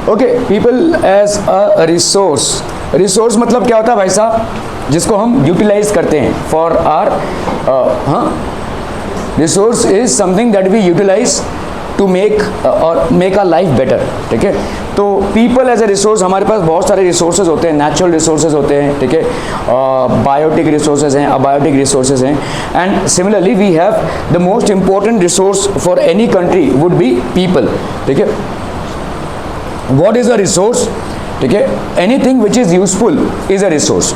Okay, people as a resource. Resource मतलब क्या होता है भाई साहब? जिसको हम यूटिलाइज करते हैं for our, resource is something that we utilise to make और मेक आर लाइफ बेटर। ठीक है, तो पीपल एज ए रिसोर्स, हमारे पास बहुत सारे रिसोर्सेज होते हैं, नेचुरल रिसोर्सेज होते हैं, ठीक है, बायोटिक रिसोर्सेज हैं, अबायोटिक रिसोर्सेज हैं, and similarly we have the most important resource for any country would be people. ठीक है, व्हाट इज अ रिसोर्स? ठीक है, anything which is useful is a resource.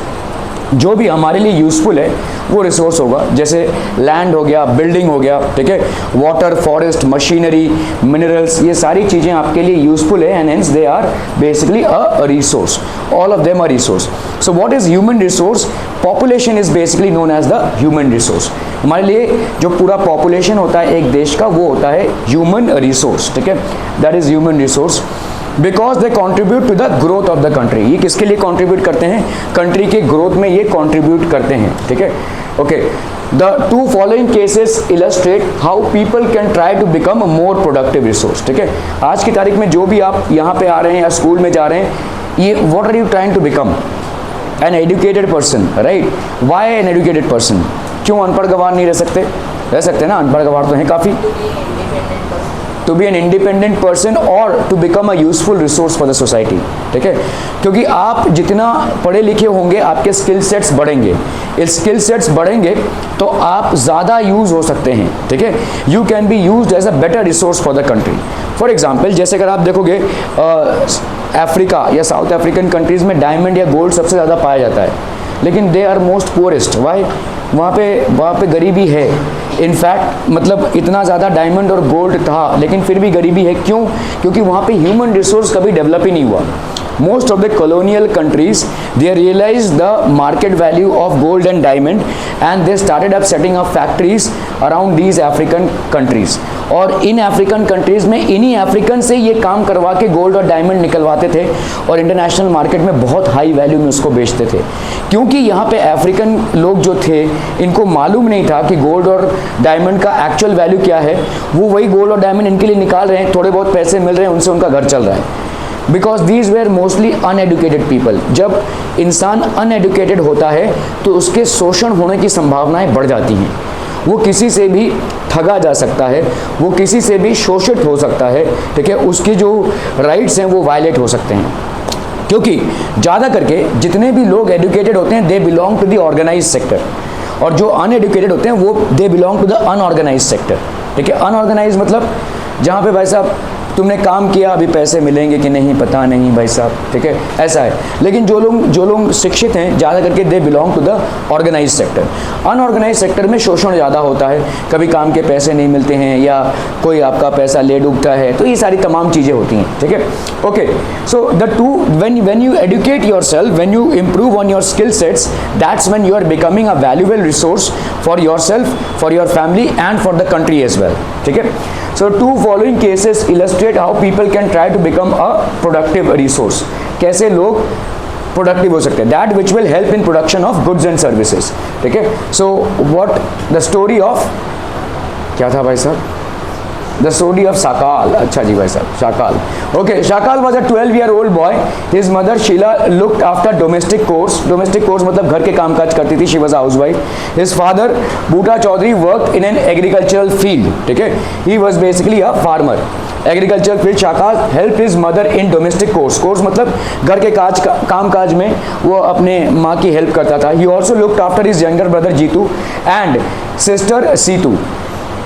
जो भी हमारे लिए यूजफुल है वो रिसोर्स होगा, जैसे लैंड हो गया, बिल्डिंग हो गया, ठीक है, वाटर, फॉरेस्ट, मशीनरी, मिनरल्स, ये सारी चीज़ें आपके लिए यूजफुल है and hence they are basically a resource. All of them are resource. So what is human resource? Population is basically known as the human resource. हमारे लिए जो पूरा पॉपुलेशन होता है एक देश का वो होता है ह्यूमन रिसोर्स। ठीक है, that is human resource because they contribute to the growth of the country. ये किसके लिए कॉन्ट्रीब्यूट करते हैं? कंट्री के ग्रोथ में ये कॉन्ट्रीब्यूट करते हैं। ठीक है, okay, the two following cases illustrate how people can try to become a more productive resource. ठीक है, आज की तारीख में जो भी आप यहाँ पे आ रहे हैं या स्कूल में जा रहे हैं, ये what are you trying to become? An educated person, right? Why an educated person? क्यों अनपढ़ गवार नहीं रह सकते? रह सकते ना, अनपढ़ गवार तो हैं काफ़ी। To be an independent person और to become a useful resource for the society. ठीक है, क्योंकि आप जितना पढ़े लिखे होंगे आपके स्किल सेट्स बढ़ेंगे, स्किल सेट्स बढ़ेंगे तो आप ज़्यादा यूज़ हो सकते हैं। ठीक है, you can be used as a better resource for the country. For example, जैसे अगर आप देखोगे अफ्रीका या साउथ अफ्रीकन कंट्रीज़ में डायमंड या गोल्ड सबसे ज़्यादा पाया जाता है, लेकिन they are most poorest. Why? वहाँ पे गरीबी है। इनफैक्ट मतलब इतना ज़्यादा डायमंड और गोल्ड था लेकिन फिर भी गरीबी है। क्यों? क्योंकि वहाँ पे ह्यूमन रिसोर्स कभी डेवलप ही नहीं हुआ। Most of the colonial countries, they realized the market value of gold and diamond and they started up setting up factories around these African countries. और इन अफ्रीकन कंट्रीज़ में इन्हीं अफ्रीकन से ये काम करवा के गोल्ड और डायमंड निकलवाते थे और इंटरनेशनल मार्केट में बहुत हाई वैल्यू में उसको बेचते थे। क्योंकि यहाँ पे अफ्रीकन लोग जो थे इनको मालूम नहीं था कि गोल्ड और डायमंड का एक्चुअल वैल्यू क्या है। वो वही गोल्ड और डायमंड इनके लिए निकाल रहे हैं, थोड़े बहुत पैसे मिल रहे हैं, उनसे उनका घर चल रहा है। Because these where mostly uneducated people. जब इंसान अनएडुकेटेड होता है तो उसके शोषण होने की संभावनाएं बढ़ जाती हैं। वो किसी से भी ठगा जा सकता है, वो किसी से भी शोषित हो सकता है। ठीक है, उसकी जो राइट्स हैं वो वायलेट हो सकते हैं। क्योंकि ज़्यादा करके जितने भी लोग एडुकेटेड होते हैं they belong to the organise sector, और जो अनएडुकेटेड होते हैं वो they belong to the unorganise sector. ठीक है, अनऑर्गेनाइज मतलब जहाँ पे भाई साहब तुमने काम किया, अभी पैसे मिलेंगे कि नहीं पता नहीं भाई साहब। ठीक है, ऐसा है। लेकिन जो लोग शिक्षित हैं ज़्यादा करके they belong to the organise sector. Unorganise sector में शोषण ज़्यादा होता है, कभी काम के पैसे नहीं मिलते हैं या कोई आपका पैसा ले डूबता है, तो ये सारी तमाम चीज़ें होती हैं। ठीक है, okay, so the two when you educate yourself, when you improve on your skill sets, that's when you are becoming a valuable resource for yourself, for your family and for the country as well. ठीक है, so two following cases illustrate how people can try to become a productive resource. कैसे लोग productive हो सकते हैं? That which will help in production of goods and services. ठीक है, so what the story of क्या था भाई साहब? The story of Shakal. अच्छा जी भाई साहब, Shakal. Okay, Shakal was a 12-year-old boy. His mother Sheila looked after domestic chores. Domestic chores मतलब घर के काम काज करती थी. She was a housewife. His father Bhuta Chaudhary worked in an agricultural field. ठीक है, he was basically a farmer. Agricultural field. Shakal helped his mother in domestic chores. Chores मतलब घर के काम काज में वो अपने माँ की हेल्प करता था. He also looked after his younger brother Jitu and sister Situ.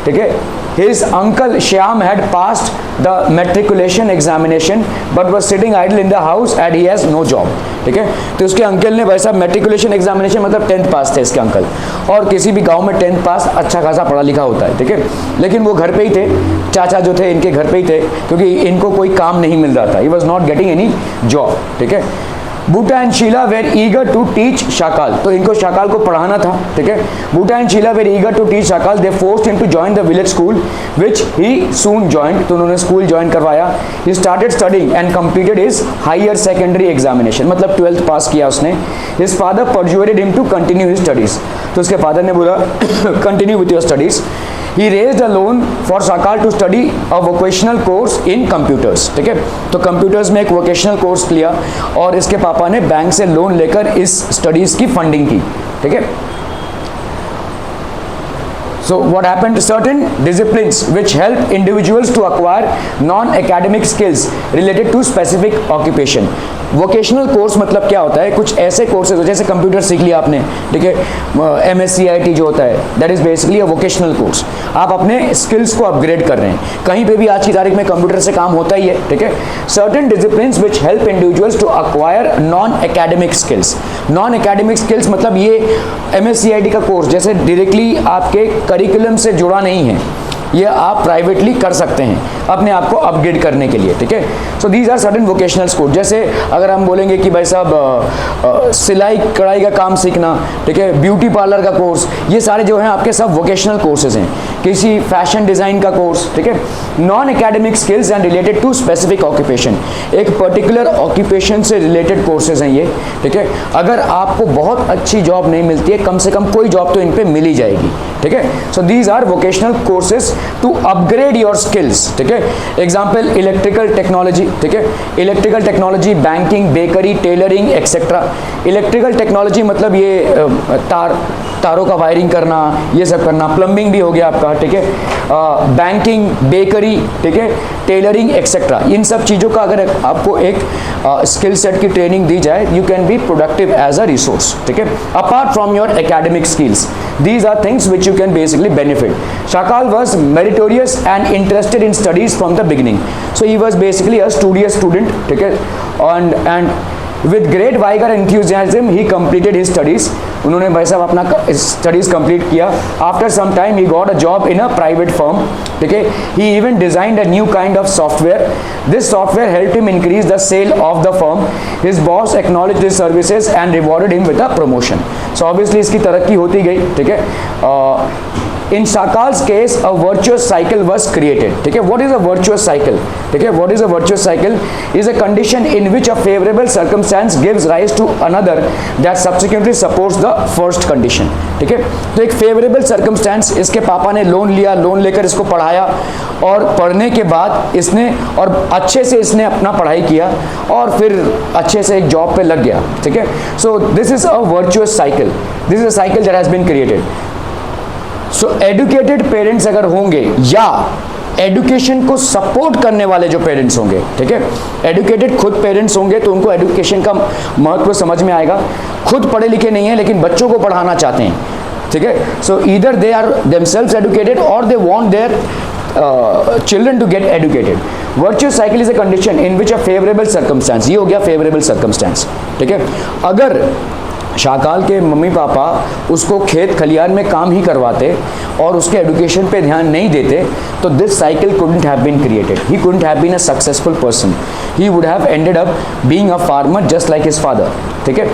ठीक है, his uncle Shyam had passed the matriculation examination but was sitting idle in the house and he has no job. ठीक है, तो उसके uncle ने भाई साहब matriculation examination मतलब 10th पास थे इसके अंकल, और किसी भी गांव में 10th पास अच्छा खासा पढ़ा लिखा होता है। ठीक है, लेकिन वो घर पे ही थे, चाचा जो थे इनके घर पे ही थे, क्योंकि इनको कोई काम नहीं मिल रहा था। He was not getting any job. ठीक है, Bhuta and Sheila were eager to teach Shakal. तो इनको शाकाल को पढ़ाना था। ठीक है, Bhuta and Sheila were eager to teach Shakal. They forced him to join the village school, which he soon joined. तो उन्होंने स्कूल ज्वाइन करवाया। He started studying and completed his higher secondary examination. मतलब 12th पास किया उसने। His father persuaded him to continue his studies. तो उसके father ने बोला continue with your studies. He raised a loan for Shakal to study a vocational course in computers, ठीक है। तो कंप्यूटर्स में एक वोकेशनल कोर्स लिया और इसके पापा ने बैंक से लोन लेकर इस स्टडीज की फंडिंग की, ठीक है। So what happened? Certain disciplines which help individuals to acquire non-academic skills related to specific occupation. Vocational course मतलब क्या होता है? कुछ ऐसे कोर्सेज जैसे कंप्यूटर सीख लिया आपने, ठीक है, MSCIT जो होता है, that is basically a vocational course. आप अपने स्किल्स को अपग्रेड कर रहे हैं। कहीं पे भी आज की तारीख में कंप्यूटर से काम होता ही है, ठीक है। Certain disciplines which help individuals to acquire non academic skills. Non academic skills मतलब ये MSCIT का कोर्स जैसे डायरेक्टली आपके करिकुलम से जुड़ा नहीं है, ये आप प्राइवेटली कर सकते हैं अपने आप को अपग्रेड करने के लिए, ठीक है। So these are certain vocational course. जैसे अगर हम बोलेंगे कि भाई साहब सिलाई कढ़ाई का काम सीखना, ठीक है, ब्यूटी पार्लर का कोर्स, ये सारे जो हैं आपके सब वोकेशनल कोर्सेज हैं। किसी फैशन डिज़ाइन का कोर्स, ठीक है। Non academic skills and related to specific occupation, एक पर्टिकुलर ऑक्यूपेशन से रिलेटेड कोर्सेज हैं ये, ठीक है। अगर आपको बहुत अच्छी जॉब नहीं मिलती है, कम से कम कोई जॉब तो इन पे मिल ही जाएगी, ठीक है। So these are vocational courses to upgrade your skills, ठीक है। एग्जाम्पल इलेक्ट्रिकल टेक्नोलॉजी, ठीक है, electrical technology, banking, bakery, tailoring etcetera. Electrical technology मतलब ये तारों का वायरिंग करना, ये सब करना, प्लम्बिंग भी हो गया आपका, ठीक है, बैंकिंग, बेकरी, ठीक है, टेलरिंग एक्सेट्रा। इन सब चीज़ों का अगर आपको एक स्किल सेट की ट्रेनिंग दी जाए, you can be productive as a resource, ठीक है, apart from your academic skills. These are things which you can basically benefit. Shakal was meritorious and interested in studies from the beginning. So he was basically a studious student, ठीक है, and with great vigor and enthusiasm he completed his studies. उन्होंने भाई साहब अपना studies complete किया. After some time he got a job in a private firm. ठीक है, he even designed a new kind of software. This software helped him increase the sale of the firm. His boss acknowledged his services and rewarded him with a promotion. So obviously इसकी तरक्की होती गई, ठीक है. In Shakal's case, a virtuous cycle was created. ठीक है, what is a virtuous cycle? ठीक है, what is a virtuous cycle? Is a condition in which a favorable circumstance gives rise to another that subsequently supports the first condition. ठीक है, तो एक favourable circumstance, इसके पापा ने लोन लिया, लोन लेकर इसको पढ़ाया और पढ़ने के बाद इसने और अच्छे से इसने अपना पढ़ाई किया और फिर अच्छे से एक जॉब पे लग गया. ठीक है, so this is a virtuous cycle. This is a cycle that has been created. So educated parents अगर होंगे या एडुकेशन को सपोर्ट करने वाले जो पेरेंट्स होंगे, ठीक है, एडुकेटेड खुद पेरेंट्स होंगे तो उनको एडुकेशन का महत्व समझ में आएगा. खुद पढ़े लिखे नहीं है लेकिन बच्चों को पढ़ाना चाहते हैं. ठीक है, so either they are themselves educated और they want their children to get educated. Virtuous cycle is a condition in which a favorable circumstance, ये हो गया favorable circumstance. ठीक है, अगर शाकाल के मम्मी पापा उसको खेत खलियान में काम ही करवाते और उसके एडुकेशन पे ध्यान नहीं देते तो this cycle couldn't have been created. He couldn't have been a successful person. He would have ended up being a farmer just like his father. ठीक है,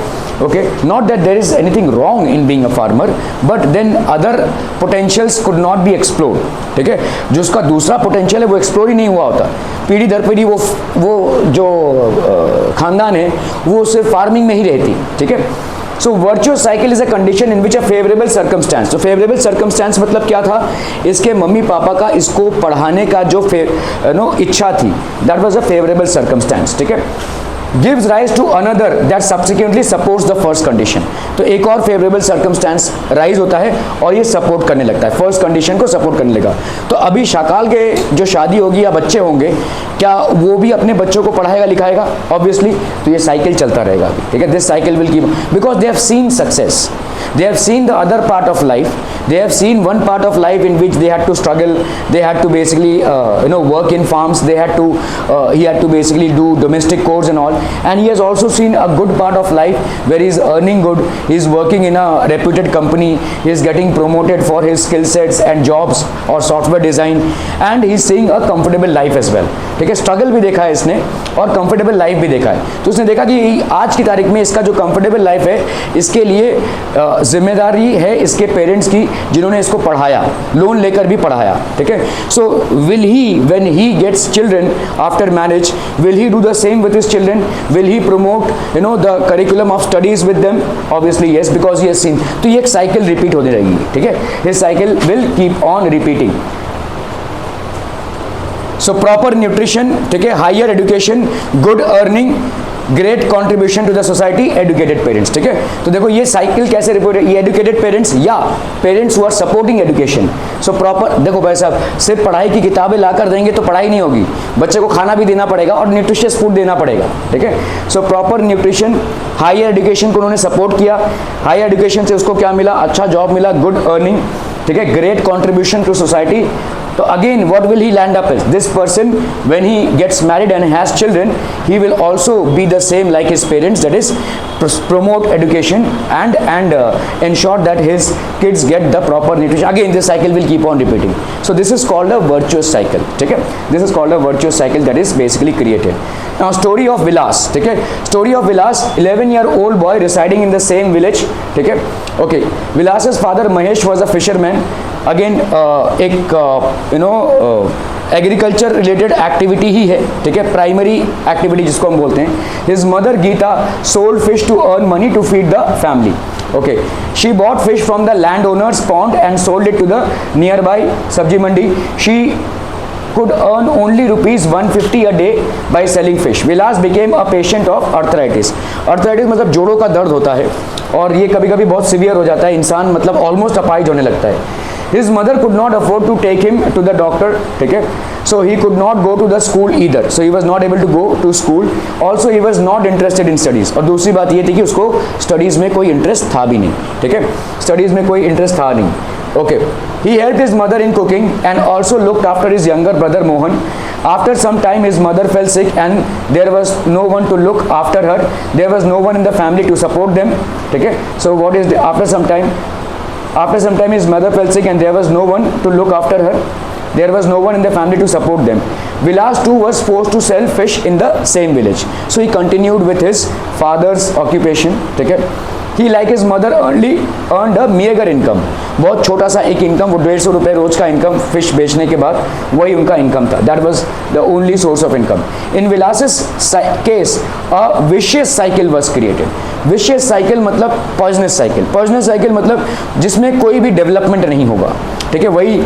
okay, not that there is anything wrong in being a farmer but then other potentials could not be explored. ठीक है, जो उसका दूसरा potential है वो explore ही नहीं हुआ होता. पीढ़ी दर पीढ़ी वो जो खानदान है वो सिर्फ फार्मिंग में ही रहती. ठीक है, so virtuous cycle is a condition in which a favourable circumstance. तो फेवरेबल सर्कमस्टेंस मतलब क्या था, इसके मम्मी पापा का इसको पढ़ाने का जो इच्छा थी, that was a favourable circumstance. ठीक है, gives rise to another that subsequently supports the first condition. तो एक और फेवरेबल सर्कमस्टेंस राइज होता है और ये सपोर्ट करने लगता है, फर्स्ट कंडीशन को सपोर्ट करने लगा. तो अभी शाकाल के जो शादी होगी या बच्चे होंगे, क्या वो भी अपने बच्चों को पढ़ाएगा लिखाएगा? ऑब्वियसली. तो ये साइकिल चलता रहेगा अभी. ठीक है, this cycle will keep because they have seen success. They have seen the other part of life. They have seen one part of life in which they had to struggle. They had to basically, work in farms. He had to basically do domestic chores and all. And he has also seen a good part of life where he is earning good. He is working in a reputed company. He is getting promoted for his skill sets and jobs or software design. And he is seeing a comfortable life as well. ठीक है, struggle भी देखा है इसने और comfortable life भी देखा है. तो उसने देखा कि आज की तारीख में इसका जो कंफर्टेबल लाइफ है इसके लिए जिम्मेदारी है इसके पेरेंट्स की जिन्होंने इसको पढ़ाया, लोन लेकर भी पढ़ाया, ठीक है। So will he when he gets children after marriage, will he do the same with his children, will he promote the curriculum of studies with them? Obviously yes, because he has seen. तो ये एक cycle repeat होने रहेगी, ठीक है। This cycle will keep on repeating. So proper nutrition, ठीक है, higher education, good earning, great contribution to the society, educated parents, ठीक है। तो देखो ये साइकिल कैसे रिपोर्ट है, ये एजुकेटेड पेरेंट्स या parents who are supporting education. So proper देखो भाई साहब, सिर्फ पढ़ाई की किताबें लाकर देंगे तो पढ़ाई नहीं होगी, बच्चे को खाना भी देना पड़ेगा और न्यूट्रिशियस फूड देना पड़ेगा, ठीक है। So proper nutrition, higher education को उन्होंने सपोर्ट किया, हायर एजुकेशन से उसको क्या मिला, अच्छा जॉब मिला, गुड अर्निंग, ठीक है, ग्रेट कॉन्ट्रीब्यूशन टू सोसाइटी। तो again what will he land up as? This person when he gets married and has children, he will also be the same like his parents, that is promote education and ensure that his kids get the proper nutrition. Again this cycle will keep on repeating. So this is called a virtuous cycle, ठीक है। This is called a virtuous cycle that is basically created. Now story of Vilas, ठीक है। Story of Vilas, 11-year-old boy residing in the same village, ठीक है। Okay, Vilas's father Mahesh was a fisherman. Again एक agriculture related activity ही है, ठीक है, primary activity जिसको हम बोलते हैं। His mother Geeta sold fish to earn money to feed the family. Okay, she bought fish from the land owner's pond and sold it to the nearby sabzi mandi. She could earn only ₹150 a day by selling fish. Vilas became a patient of arthritis. Arthritis मतलब जोड़ों का दर्द होता है और ये कभी कभी बहुत सीवियर हो जाता है, इंसान मतलब ऑलमोस्ट अपाहिज होने लगता है। His mother could not afford to take him to the doctor, ठीक है, so he could not go to the school either, so he was not able to go to school. Also he was not interested in studies, और दूसरी बात ये थी कि उसको studies में कोई इंटरेस्ट था भी नहीं, ठीक है, स्टडीज़ में कोई इंटरेस्ट था नहीं। Okay, he helped his mother in cooking and also looked after his younger brother Mohan. After some time his mother fell sick and there was no one to look after her. There was no one in the family to support them. Okay, so what is the, after some time his mother fell sick and there was no one to look after her. There was no one in the family to support them. Vilas too was forced to sell fish in the same village. So he continued with his father's occupation. ठीक है, ही like his mother अर्नली earned a megger income, बहुत छोटा सा एक income, वो 150 रुपये रोज का income fish बेचने के बाद वही उनका इनकम था, that was the only source of income. In Vilas's case a vicious cycle was created. Vicious cycle मतलब पॉइजनस साइकिल, पॉइजनस साइकिल मतलब जिसमें कोई भी डेवलपमेंट नहीं होगा, ठीक है, वही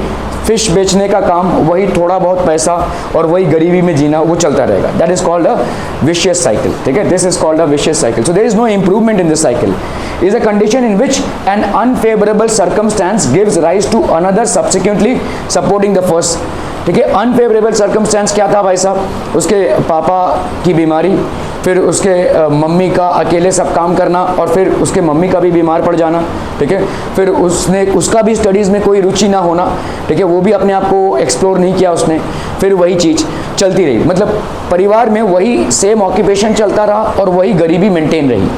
फिश बेचने का काम, वही थोड़ा बहुत पैसा और वही गरीबी में जीना, वो चलता रहेगा, that is called a vicious cycle, ठीक है, this is called a vicious cycle. So there is no improvement in this cycle, is a condition in which an unfavorable circumstance gives rise to another subsequently supporting the first, ठीक है। Unfavourable circumstance क्या था भाई साहब, उसके पापा की बीमारी, फिर उसके मम्मी का अकेले सब काम करना और फिर उसके मम्मी का भी बीमार पड़ जाना, ठीक है, फिर उसका भी स्टडीज़ में कोई रुचि ना होना, ठीक है, वो भी अपने आप को एक्सप्लोर नहीं किया उसने, फिर वही चीज़ चलती रही, मतलब परिवार में वही सेम ऑक्यूपेशन चलता रहा और वही गरीबी मेंटेन रही,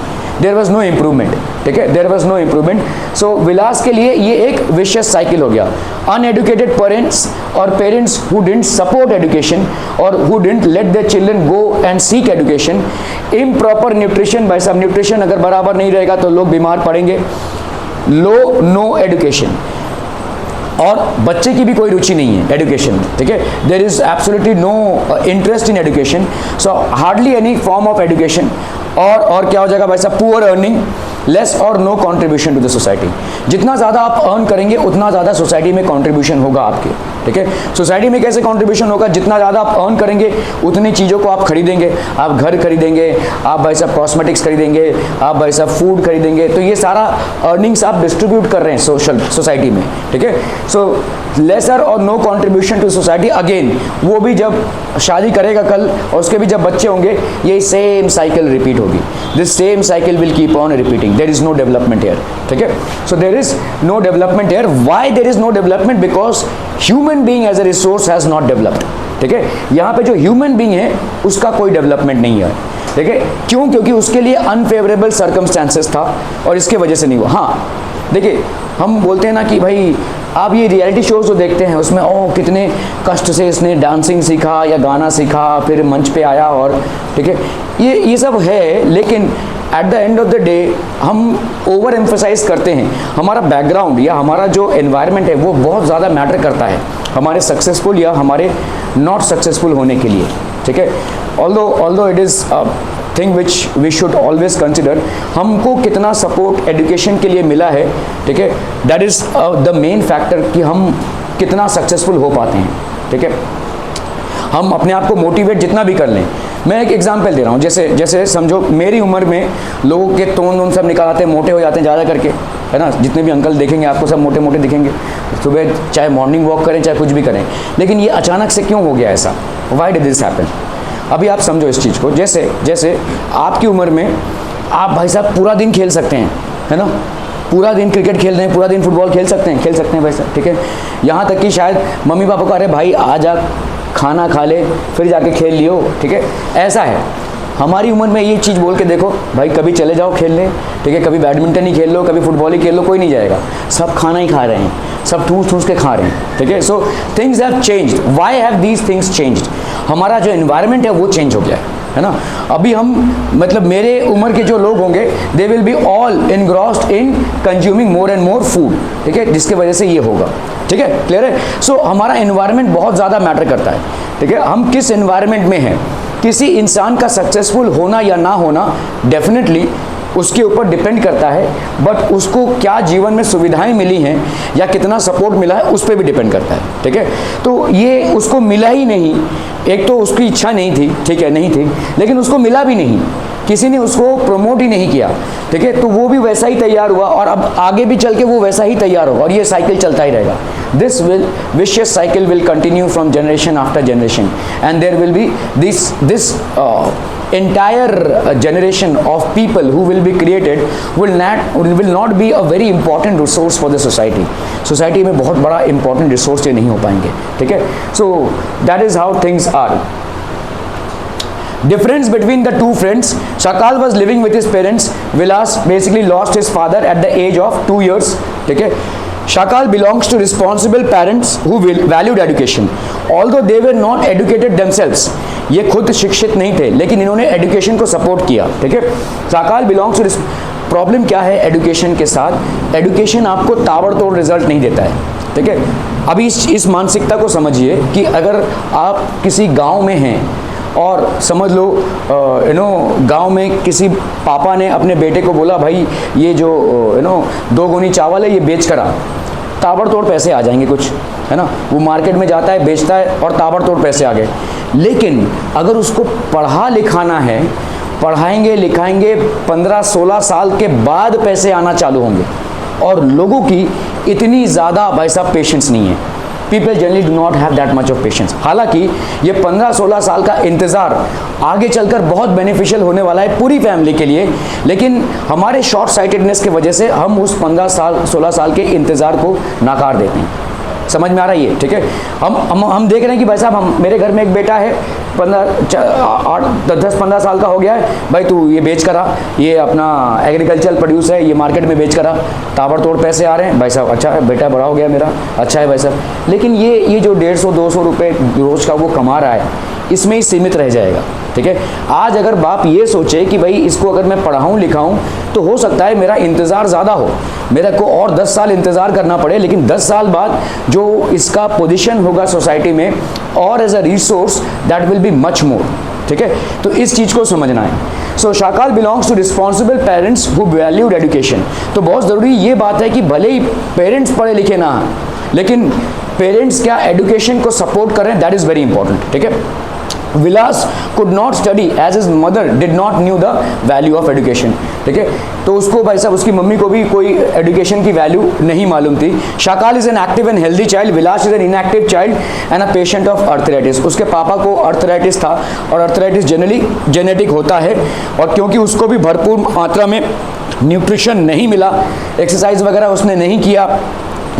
देयर वॉज नो इम्प्रूवमेंट, ठीक है, there was no improvement. So Vilas के लिए ये एक विशियस साइकिल हो गया। अनएडुकेटेड पेरेंट्स और parents who didn't support education और who didn't let their children go and seek education, improper nutrition, भाई साहब न्यूट्रिशन अगर बराबर नहीं रहेगा तो लोग बीमार पड़ेंगे, नो एजुकेशन, और बच्चे की भी कोई रुचि नहीं है एजुकेशन में, ठीक है, there is absolutely no interest in education, so hardly any form of education, और क्या हो जाएगा भाई साहब, poor earning, less or no contribution to the society. जितना ज़्यादा आप अर्न करेंगे उतना ज़्यादा सोसाइटी में कंट्रीब्यूशन होगा आपके, ठीक है। सोसाइटी में कैसे कंट्रीब्यूशन होगा, जितना ज़्यादा आप अर्न करेंगे उतनी चीज़ों को आप खरीदेंगे, आप घर खरीदेंगे, आप भाई साहब कॉस्मेटिक्स खरीदेंगे, आप भाई साहब फूड खरीदेंगे, तो ये सारा अर्निंग्स आप डिस्ट्रीब्यूट कर रहे हैं सोसाइटी में, ठीक है। So lesser or no contribution to society, again वो भी जब शादी करेगा कल और उसके भी जब बच्चे होंगे, ये सेम साइकिल रिपीट होगी, this same cycle will keep on repeating, there is no development here, ठीक है। So there is no development here, why there is no development, because human being as a resource has not developed, ठीक है। यहाँ पे जो human being है उसका कोई डेवलपमेंट नहीं है, ठीक है, क्यों, क्योंकि उसके लिए अनफेवरेबल सर्कमस्टेंसेस था और इसके वजह से नहीं हुआ। हाँ देखिए, हम बोलते हैं ना कि भाई आप ये रियलिटी शोज जो देखते हैं उसमें ओह कितने कष्ट से इसने डांसिंग सीखा या गाना सीखा, फिर मंच पे आया, और ठीक है ये सब है, लेकिन at the end of the day हम ओवर एम्फसाइज करते हैं, हमारा बैकग्राउंड या हमारा जो एनवायरनमेंट है वो बहुत ज़्यादा मैटर करता है हमारे सक्सेसफुल या हमारे नॉट सक्सेसफुल होने के लिए, ठीक है। Although it is thing which we should always consider, हमको कितना सपोर्ट एजुकेशन के लिए मिला है, ठीक है, that is the main factor कि हम कितना सक्सेसफुल हो पाते हैं, ठीक है। हम अपने आप को मोटिवेट जितना भी कर लें, मैं एक एग्जांपल दे रहा हूँ, जैसे समझो मेरी उम्र में लोगों के तोन सब निकाल आते हैं, मोटे हो जाते हैं ज़्यादा करके, है ना। जितने भी अंकल देखेंगे आपको सब मोटे मोटे दिखेंगे, सुबह चाहे मॉर्निंग वॉक करें चाहे कुछ भी करें, लेकिन ये अचानक से क्यों हो गया ऐसा, व्हाई डिड दिस हैपन। अभी आप समझो इस चीज़ को, जैसे आपकी उम्र में आप भाई साहब पूरा दिन खेल सकते हैं, है ना, पूरा दिन क्रिकेट खेल रहे हैं, पूरा दिन फुटबॉल खेल सकते हैं भाई साहब, ठीक है। यहाँ तक कि शायद मम्मी पापा को, अरे भाई आज आप खाना खा ले फिर जाके खेल लियो, ठीक है, ऐसा है। हमारी उम्र में ये चीज़ बोल के देखो भाई, कभी चले जाओ खेलने, ठीक है, कभी बैडमिंटन ही खेल लो, कभी फुटबॉल ही खेल लो, कोई नहीं जाएगा, सब खाना ही खा रहे हैं, सब ठूस के खा रहे हैं, ठीक है। So things have changed, why have these things changed, हमारा जो एनवायरनमेंट है वो चेंज हो गया है ना। अभी हम मतलब मेरे उम्र के जो लोग होंगे they will be all engrossed in consuming more and more food, ठीक है, जिसके वजह से ये होगा, ठीक है, क्लियर है। सो हमारा एनवायरनमेंट बहुत ज़्यादा मैटर करता है, ठीक है, हम किस एनवायरनमेंट में हैं। किसी इंसान का सक्सेसफुल होना या ना होना डेफिनेटली उसके ऊपर डिपेंड करता है, बट उसको क्या जीवन में सुविधाएं मिली हैं या कितना सपोर्ट मिला है उस पर भी डिपेंड करता है, ठीक है। तो ये उसको मिला ही नहीं, एक तो उसकी इच्छा नहीं थी, ठीक है, नहीं थी, लेकिन उसको मिला भी नहीं, किसी ने उसको प्रमोट ही नहीं किया, ठीक है, तो वो भी वैसा ही तैयार हुआ और अब आगे भी चल के वो वैसा ही तैयार होगा और ये साइकिल चलता ही रहेगा। This vicious cycle will continue from generation after generation and there will be this entire generation of people who will be created will not be a very important resource for the society में बहुत बड़ा important resource ये नहीं हो पाएंगे, ठीक है। So that is how things are. Difference between the two friends, Shakal was living with his parents, Vilas basically lost his father at the age of 2 years, ठीक है। Shakal belongs to responsible parents who valued education, although they were not educated themselves. ये खुद शिक्षित नहीं थे लेकिन इन्होंने education को सपोर्ट किया, ठीक है। शाकाल बिलोंग्स टू, प्रॉब्लम क्या है एजुकेशन के साथ, एजुकेशन आपको ताबड़तोड़ रिजल्ट नहीं देता है, ठीक है। अभी इस मानसिकता को समझिए कि अगर आप किसी गांव में हैं और समझ लो गांव में किसी पापा ने अपने बेटे को बोला भाई ये जो 2 गुनी चावल है ये बेच कर आ, ताबड़तोड़ पैसे आ जाएंगे कुछ, है ना। वो मार्केट में जाता है बेचता है और ताबड़तोड़ पैसे आ गए। लेकिन अगर उसको पढ़ा लिखाना है, पढ़ाएंगे लिखाएंगे 15-16 साल के बाद पैसे आना चालू होंगे और लोगों की इतनी ज़्यादा भाई साहब पेशेंस नहीं है। People generally do not have that much of patience. हालांकि ये 15-16 साल का इंतज़ार आगे चलकर बहुत बेनिफिशियल होने वाला है पूरी फैमिली के लिए, लेकिन हमारे शॉर्ट साइटेडनेस की वजह से हम उस 15-16 साल के इंतज़ार को नाकार देते हैं। समझ में आ रहा है ये, ठीक है। हम देख रहे हैं कि भाई साहब मेरे घर में एक बेटा है 10-15 साल का हो गया है, भाई तू ये बेच करा, ये अपना एग्रीकल्चरल प्रोड्यूस है, ये मार्केट में बेच करा, ताबड़तोड़ पैसे आ रहे हैं भाई साहब, अच्छा है बेटा बड़ा हो गया मेरा, अच्छा है भाई साहब। लेकिन ये जो 150-200 रुपये रोज़ का वो कमा रहा है इसमें ही सीमित रह जाएगा, ठीक है। आज अगर बाप ये सोचे कि भाई इसको अगर मैं पढ़ाऊँ लिखाऊँ तो हो सकता है मेरा इंतज़ार ज़्यादा हो, मेरे को और 10 साल इंतज़ार करना पड़े, लेकिन 10 साल बाद जो इसका पोजीशन होगा सोसाइटी में और as a resource that will be much more, ठीक है। तो इस चीज़ को समझना है। So Shakal belongs to responsible parents who valued education. तो बहुत ज़रूरी ये बात है कि भले ही पेरेंट्स पढ़े लिखे ना हैं, लेकिन पेरेंट्स क्या एजुकेशन को सपोर्ट कर रहे हैं, दैट इज़ वेरी इंपॉर्टेंट, ठीक है। विलास could not study as his mother did not knew the value of education, ठीक है। तो उसको भाई साहब उसकी मम्मी को भी कोई एजुकेशन की वैल्यू नहीं मालूम थी। Shakal is an active and healthy child, Vilas is an inactive child and a patient of arthritis. उसके पापा को अर्थराइटिस था और अर्थराइटिस जनरली जेनेटिक होता है, और क्योंकि उसको भी भरपूर मात्रा में न्यूट्रिशन नहीं मिला, एक्सरसाइज वगैरह उसने नहीं किया,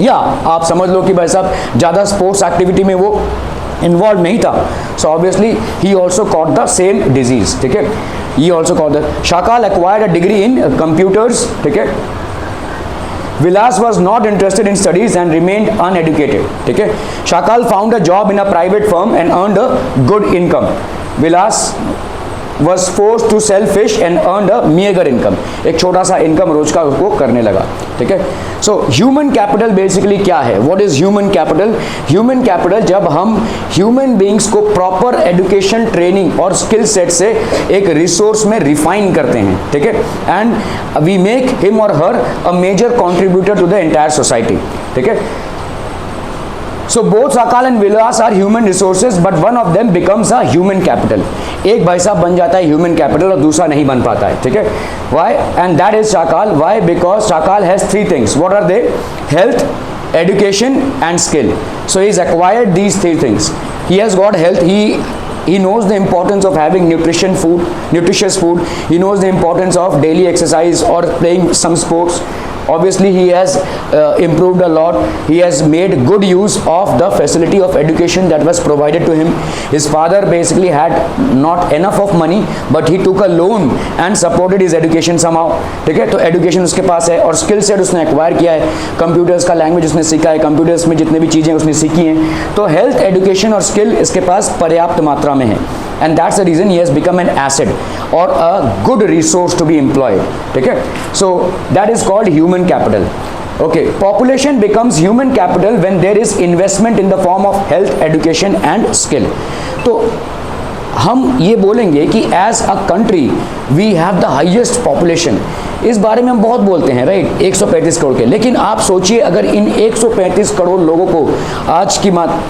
या आप समझ लो कि भाई साहब ज़्यादा स्पोर्ट्स एक्टिविटी में वो इन्वॉल्व नहीं था, so obviously he also caught the same disease, ठीक है। He also caught the Shakal acquired a degree in computers, ठीक है। Vilas was not interested in studies and remained uneducated, ठीक है। Shakal found a job in a private firm and earned a good income. Vilas was forced to sell fish and earned a meager income. एक छोटा सा income रोज का उसको करने लगा, ठीक है. सो ह्यूमन कैपिटल बेसिकली क्या है? What is human capital? Human capital जब हम ह्यूमन बींग्स को प्रॉपर एजुकेशन, ट्रेनिंग और स्किल सेट से एक रिसोर्स में रिफाइन करते हैं, ठीक है, एंड वी मेक हिम और her a major contributor to the entire society, ठीक है. So both Sakal and Vilas are human resources, but one of them becomes a human capital. एक भाई साहब बन जाता है human capital और दूसरा नहीं बन पाता है, ठीक है. Why? And that is Sakal. Why? Because Sakal has three things. What are they? Health, education, and skill. So he's acquired these three things. He has got health. He knows the importance of having nutritious food. He knows the importance of daily exercise or playing some sports. Obviously he has improved a lot. He has made good use of the facility of education that was provided to him. His father basically had not enough of money, but he took a loan and supported his education somehow, ठीक है. तो education उसके पास है और skill set उसने acquire किया है. Computers का लैंग्वेज उसने सीखा है, कंप्यूटर्स में जितने भी चीज़ें उसने सीखी हैं. तो हेल्थ, एजुकेशन और स्किल इसके पास पर्याप्त मात्रा में है. And that's the reason he has become an asset or a good resource to be employed, ठीक है. So that is called human capital. Okay, population becomes human capital when there is investment in the form of health, education and skill. तो हम ये बोलेंगे कि as a country we have the highest population. इस बारे में हम बहुत बोलते हैं, राइट, 135 करोड़ के. लेकिन आप सोचिए अगर इन 135 करोड़ लोगों को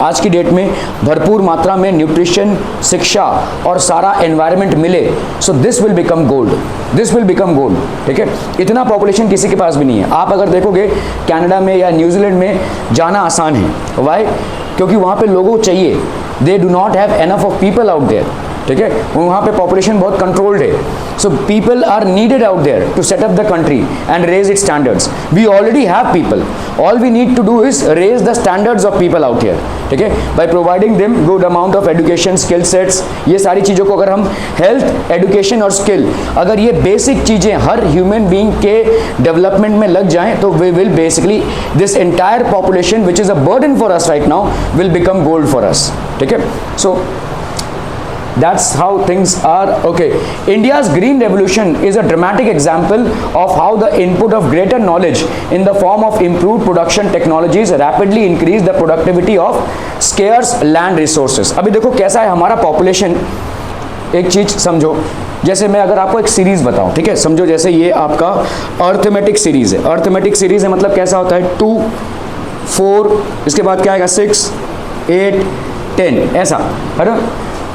आज की डेट में भरपूर मात्रा में न्यूट्रिशन, शिक्षा और सारा एनवायरनमेंट मिले, so this will become gold. This will become gold, ठीक है. इतना पॉपुलेशन किसी के पास भी नहीं है. आप अगर देखोगे कनाडा में या न्यूजीलैंड में जाना आसान है. वाई? क्योंकि वहाँ पे लोगों को चाहिए. They do not have enough of people out there, ठीक है. वहाँ पे पॉपुलेशन बहुत कंट्रोल्ड है. So people are needed out there to set up the country and raise it standards. We already have people. All we need to do is raise the standards of people out here, ठीक है, by providing them good amount of education, skill sets. ये सारी चीज़ों को अगर हम health, education और skill, अगर ये बेसिक चीज़ें हर ह्यूमन बीइंग के डेवलपमेंट में लग जाएं, तो we will basically this entire population which is a burden for us right now will become gold for us, ठीक है. सो that's how things are. Okay, India's green revolution is a dramatic example of how the input of greater knowledge in the form of improved production technologies rapidly increase the productivity of scarce land resources. अभी देखो कैसा है हमारा population. एक चीज समझो, जैसे मैं अगर आपको एक सीरीज बताऊं, ठीक है, समझो जैसे ये आपका अर्थमेटिक सीरीज है. अर्थमेटिक सीरीज है मतलब कैसा होता है? 2, 4, इसके बाद क्या आएगा? 6, 8, 10, ऐसा है ना.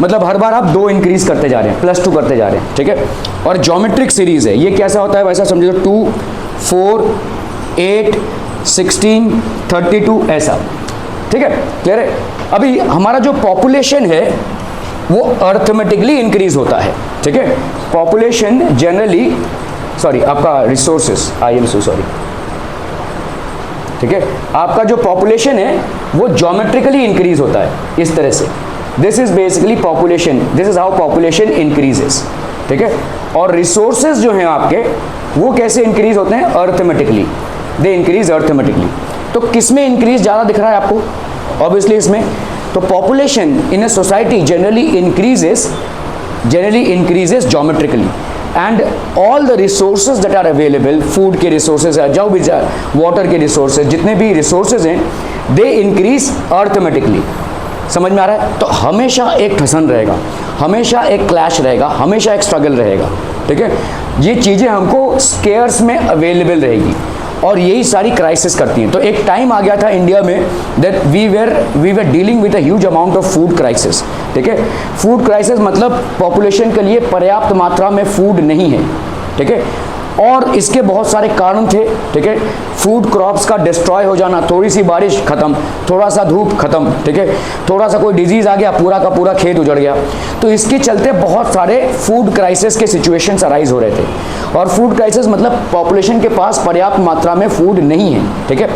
मतलब हर बार आप 2 इंक्रीज करते जा रहे हैं, +2 करते जा रहे हैं, ठीक है. और ज्योमेट्रिक सीरीज है, ये कैसा होता है? वैसा समझो 2, 4, 8, 16, 32, ऐसा, ठीक है. क्लियर है? अभी हमारा जो पॉपुलेशन है वो अर्थमेटिकली इंक्रीज होता है, ठीक है. पॉपुलेशन जनरली, सॉरी, आपका resources, I am so sorry, ठीक है. आपका जो पॉपुलेशन है वो ज्योमेट्रिकली इंक्रीज होता है इस तरह से. This is basically population. This is how population increases, ठीक है. और रिसोर्सेज जो हैं आपके वो कैसे इंक्रीज होते हैं? अर्थमेटिकली. They increase arithmetically. तो किस में इंक्रीज ज़्यादा दिख रहा है आपको? ऑब्वियसली इसमें. तो population in a society generally increases geometrically. And all the resources that are available, food के रिसोर्सेज है, जो भी वाटर के रिसोर्सेज, जितने भी रिसोर्सेज हैं, दे इंक्रीज अर्थमेटिकली. समझ में आ रहा है? तो हमेशा एक ठसन रहेगा, हमेशा एक क्लैश रहेगा, हमेशा एक स्ट्रगल रहेगा, ठीक है. ये चीज़ें हमको स्केयर्स में अवेलेबल रहेगी और यही सारी क्राइसिस करती हैं. तो एक टाइम आ गया था इंडिया में that we were dealing with a huge amount of food crisis, ठीक है. फूड क्राइसिस मतलब पॉपुलेशन के लिए पर्याप्त मात्रा में फूड नहीं है, ठीक है. और इसके बहुत सारे कारण थे, ठीक है. फूड क्रॉप्स का डिस्ट्रॉय हो जाना, थोड़ी सी बारिश खत्म, थोड़ा सा धूप खत्म, ठीक है, थोड़ा सा कोई डिजीज आ गया, पूरा का पूरा खेत उजड़ गया. तो इसके चलते बहुत सारे फूड क्राइसिस के सिचुएशंस अराइज हो रहे थे. और फूड क्राइसिस मतलब पॉपुलेशन के पास पर्याप्त मात्रा में फूड नहीं है, ठीक है.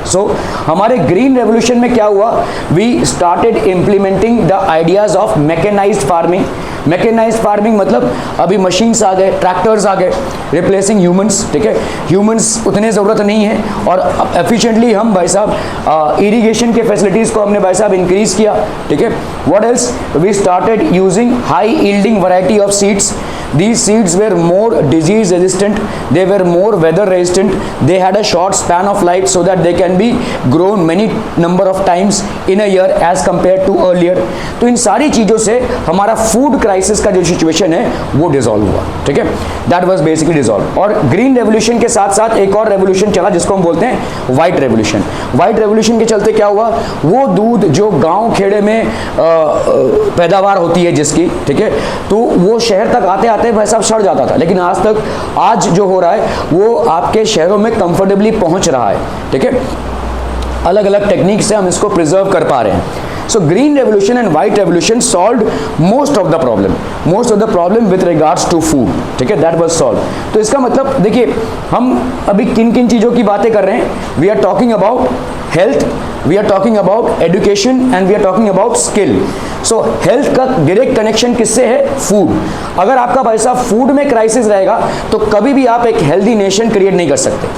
सो हमारे ग्रीन रेवोल्यूशन में क्या हुआ? We started implementing the ideas of mechanised farming. Mechanised farming मतलब अभी मशीन्स आ गए, ट्रैक्टर्स आ गए, रिप्लेसिंग ह्यूमंस, ठीक है, ह्यूमंस उतने ज़रूरत नहीं है और एफिशिएंटली हम भाई साहब इरिगेशन के फैसिलिटीज़ को हमने भाई साहब इंक्रीज़ किया, ठीक है। What else, we started using high yielding variety of seeds. These seeds were more disease resistant, they were more weather resistant, they had a short span of life so that they can be grown many number of times in a year as compared to earlier. तो इन सारी चीज़ों से हमारा food crisis का जो situation है वो dissolve हुआ, ठीक है, दैट वाज बेसिकली डिसॉल्व. और ग्रीन रेवोल्यूशन के साथ साथ एक और रेवोल्यूशन चला जिसको हम बोलते हैं व्हाइट रेवोल्यूशन. व्हाइट रेवोल्यूशन के चलते क्या हुआ, वो दूध जो गांव खेड़े में पैदावार होती है जिसकी, ठीक है, तो वो शहर तक आते आते भाई साहब सड़ जाता था, लेकिन आज जो हो रहा है वो आपके शहरों में कंफर्टेबली पहुंच रहा है, ठीक है. अलग अलग टेक्निक से हम इसको प्रिजर्व कर पा रहे हैं. So green revolution and white revolution solved most of the problem with regards to food, ठीक है, that was solved. तो इसका मतलब देखिए हम अभी किन किन चीज़ों की बातें कर रहे हैं. We are talking about health, we are talking about education and we are talking about skill. So health का डायरेक्ट कनेक्शन किससे है, फूड. अगर आपका भाई साहब फूड में क्राइसिस रहेगा तो कभी भी आप एक हेल्दी नेशन क्रिएट नहीं कर सकते,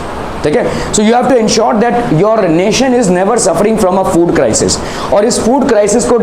ठीक है. So you have to ensure that your nation is never suffering from a food crisis. और इस फूड क्राइसिस को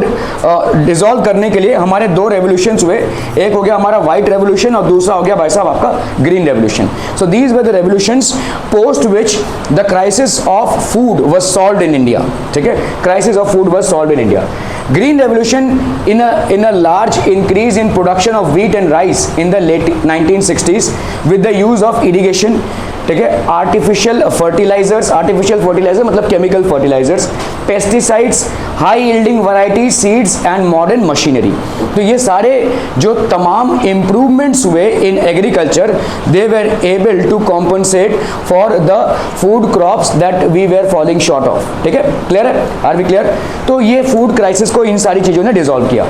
डिसॉल्व करने के लिए हमारे दो रेवोल्यूशंस हुए. एक हो गया हमारा व्हाइट रेवोल्यूशन और दूसरा हो गया भाई साहब आपका green revolution. So these were the revolutions post which the crisis of food was solved in India, ठीक है. Crisis of food was solved in India. Green revolution in a large increase in production of wheat and rice in the late 1960s with the use of irrigation, ठीक है, artificial fertilisers मतलब chemical fertilisers, pesticides, high yielding variety seeds and modern machinery. तो ये सारे जो तमाम improvements हुए in agriculture, they were able to compensate for the food crops that we were falling short of, ठीक है. क्लियर है, आर वी क्लियर. तो ये फूड क्राइसिस को इन सारी चीज़ों ने डिसॉल्व किया.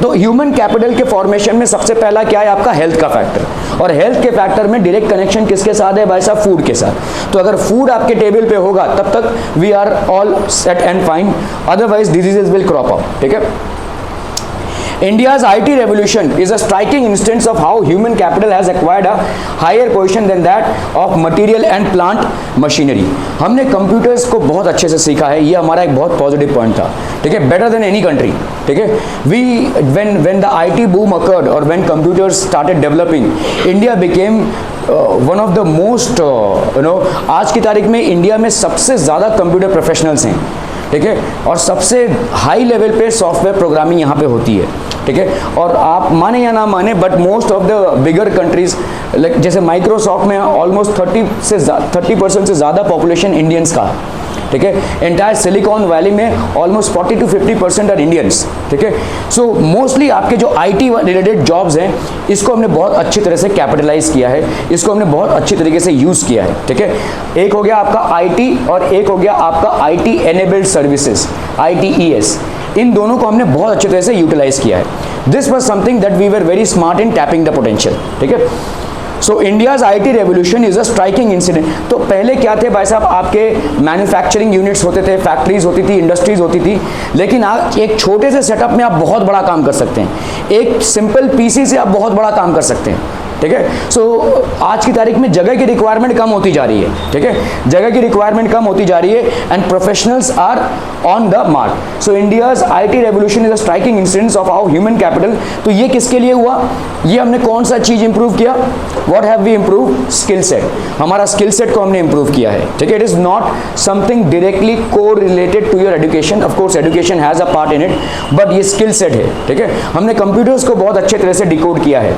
तो ह्यूमन कैपिटल के फॉर्मेशन में सबसे पहला क्या है आपका, हेल्थ का फैक्टर. और हेल्थ के फैक्टर में डायरेक्ट कनेक्शन किसके साथ है भाई साहब, फूड के साथ. तो अगर फूड आपके टेबल पे होगा तब तक we are all set and fine, otherwise diseases will crop up, ठीक है. India's IT revolution is a striking instance of how human capital has acquired a higher position than that of material and plant machinery. हमने computers को बहुत अच्छे से सीखा है, ये हमारा एक बहुत पॉजिटिव पॉइंट था, ठीक है, बेटर देन एनी कंट्री, ठीक है. when the IT boom occurred or when computers started developing, India became one of the most आज की तारीख में इंडिया में सबसे ज़्यादा कंप्यूटर प्रोफेशनल्स हैं, ठीक है, और सबसे हाई लेवल पे सॉफ्टवेयर प्रोग्रामिंग यहाँ पे होती है, ठीक है. और आप माने या ना माने but most of the bigger countries like जैसे माइक्रोसॉफ्ट में ऑलमोस्ट 30% से ज़्यादा पॉपुलेशन इंडियंस का, ठीक है. एंटायर सिलिकॉन वैली में ऑलमोस्ट 40 to 50% आर इंडियंस, ठीक है. सो मोस्टली आपके जो IT रिलेटेड जॉब्स हैं इसको हमने बहुत अच्छी तरह से कैपिटलाइज किया है, इसको हमने बहुत अच्छी तरीके से यूज़ किया है, ठीक है. एक हो गया आपका IT और एक हो गया आपका IT एनेबल्ड सर्विसेज, ITES. इन दोनों को हमने बहुत अच्छी तरह से यूटिलाइज किया है. This was something that we were very smart in tapping the potential, ठीक है. So India's IT revolution is a striking incident. तो पहले क्या थे भाई साहब, आपके मैन्युफैक्चरिंग यूनिट्स होते थे, फैक्ट्रीज होती थी, इंडस्ट्रीज होती थी, लेकिन आज एक छोटे से सेटअप में आप बहुत बड़ा काम कर सकते हैं. एक सिंपल PC से आप बहुत बड़ा काम कर सकते हैं, ठीक है. सो आज की तारीख में जगह की रिक्वायरमेंट कम होती जा रही है, ठीक है, जगह की रिक्वायरमेंट कम होती जा रही है and professionals are on the mark. So India's IT revolution is a striking incidence of our human capital. तो ये किसके लिए हुआ, ये हमने कौन सा चीज इंप्रूव किया, what have we improve, skill set. हमारा स्किल सेट को हमने इंप्रूव किया है, ठीक है. It is not something directly को related to your education, of course education has a part in it, but ये स्किल सेट है, ठीक है. हमने कंप्यूटर्स को बहुत अच्छे तरह से डिकोड किया है.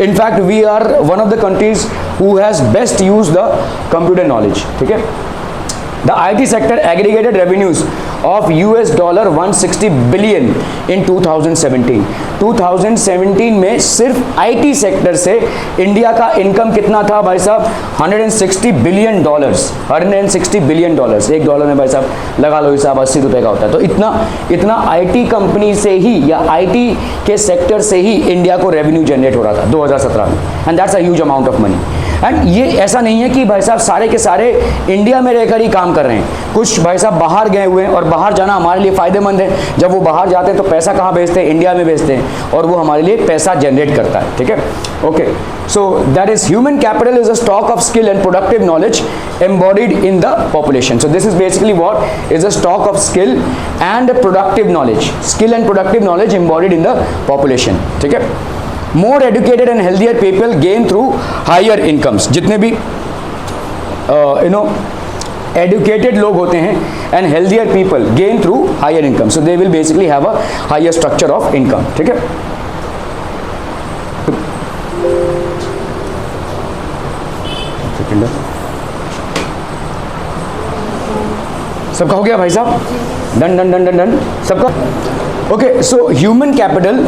In fact, we are one of the countries who has best used the computer knowledge, ठीक है. The IT sector aggregated revenues of $160 billion in 2017. 2017 में सिर्फ IT सेक्टर से इंडिया का इनकम कितना था भाई साहब, $160 बिलियन. $160 बिलियन, एक डॉलर में भाई साहब लगा लो हिसाब 80 रुपए का होता है. तो इतना IT कंपनी से ही या IT के सेक्टर से ही इंडिया को रेवेन्यू जनरेट हो रहा था 2017 में, and that's a huge amount of money. And ये ऐसा नहीं है कि भाई साहब सारे के सारे इंडिया में रहकर ही काम कर रहे हैं, कुछ भाई साहब बाहर गए हुए हैं, और बाहर जाना हमारे लिए फ़ायदेमंद है। जब वो बाहर जाते हैं तो पैसा कहाँ भेजते हैं, इंडिया में भेजते हैं, और वो हमारे लिए पैसा जनरेट करता है, ठीक है। Okay, so that is human capital is a stock of skill and productive knowledge embodied in the population. So this is basically what is a stock of skill and productive knowledge, skill and productive knowledge embodied in the population, ठीक है। more educated and healthier people gain through higher incomes. जितने भी educated लोग होते हैं and healthier people gain through higher income, so they will basically have a higher structure of income, ठीक है। सबका हो गया भाई साहब, done done done done done सबका। Okay, so human capital,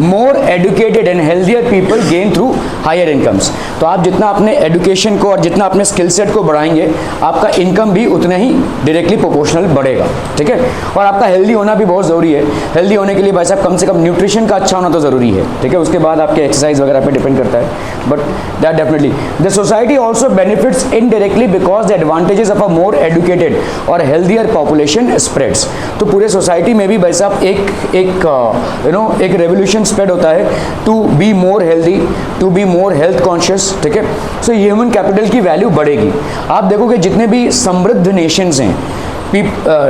more educated and healthier people gain through higher incomes. तो आप जितना अपने एडुकेशन को और जितना अपने स्किल सेट को बढ़ाएंगे, आपका इनकम भी उतना ही डायरेक्टली प्रोपोर्शनल बढ़ेगा, ठीक है। और आपका हेल्दी होना भी बहुत ज़रूरी है। हेल्दी होने के लिए भाई साहब कम से कम न्यूट्रिशन का अच्छा होना तो ज़रूरी है, ठीक है। उसके बाद आपके एक्सरसाइज वगैरह पे डिपेंड करता है, but that definitely the society also benefits indirectly because the advantages of a more educated और हेल्थियर पॉपुलेशन स्प्रेड्स। तो पूरे सोसाइटी में भी भाई साहब एक रेवोल्यूशन स्प्रेड होता है to be more healthy, to be more health conscious, ठीक है। सो ह्यूमन कैपिटल की वैल्यू बढ़ेगी। आप देखोगे जितने भी समृद्ध नेशंस हैं,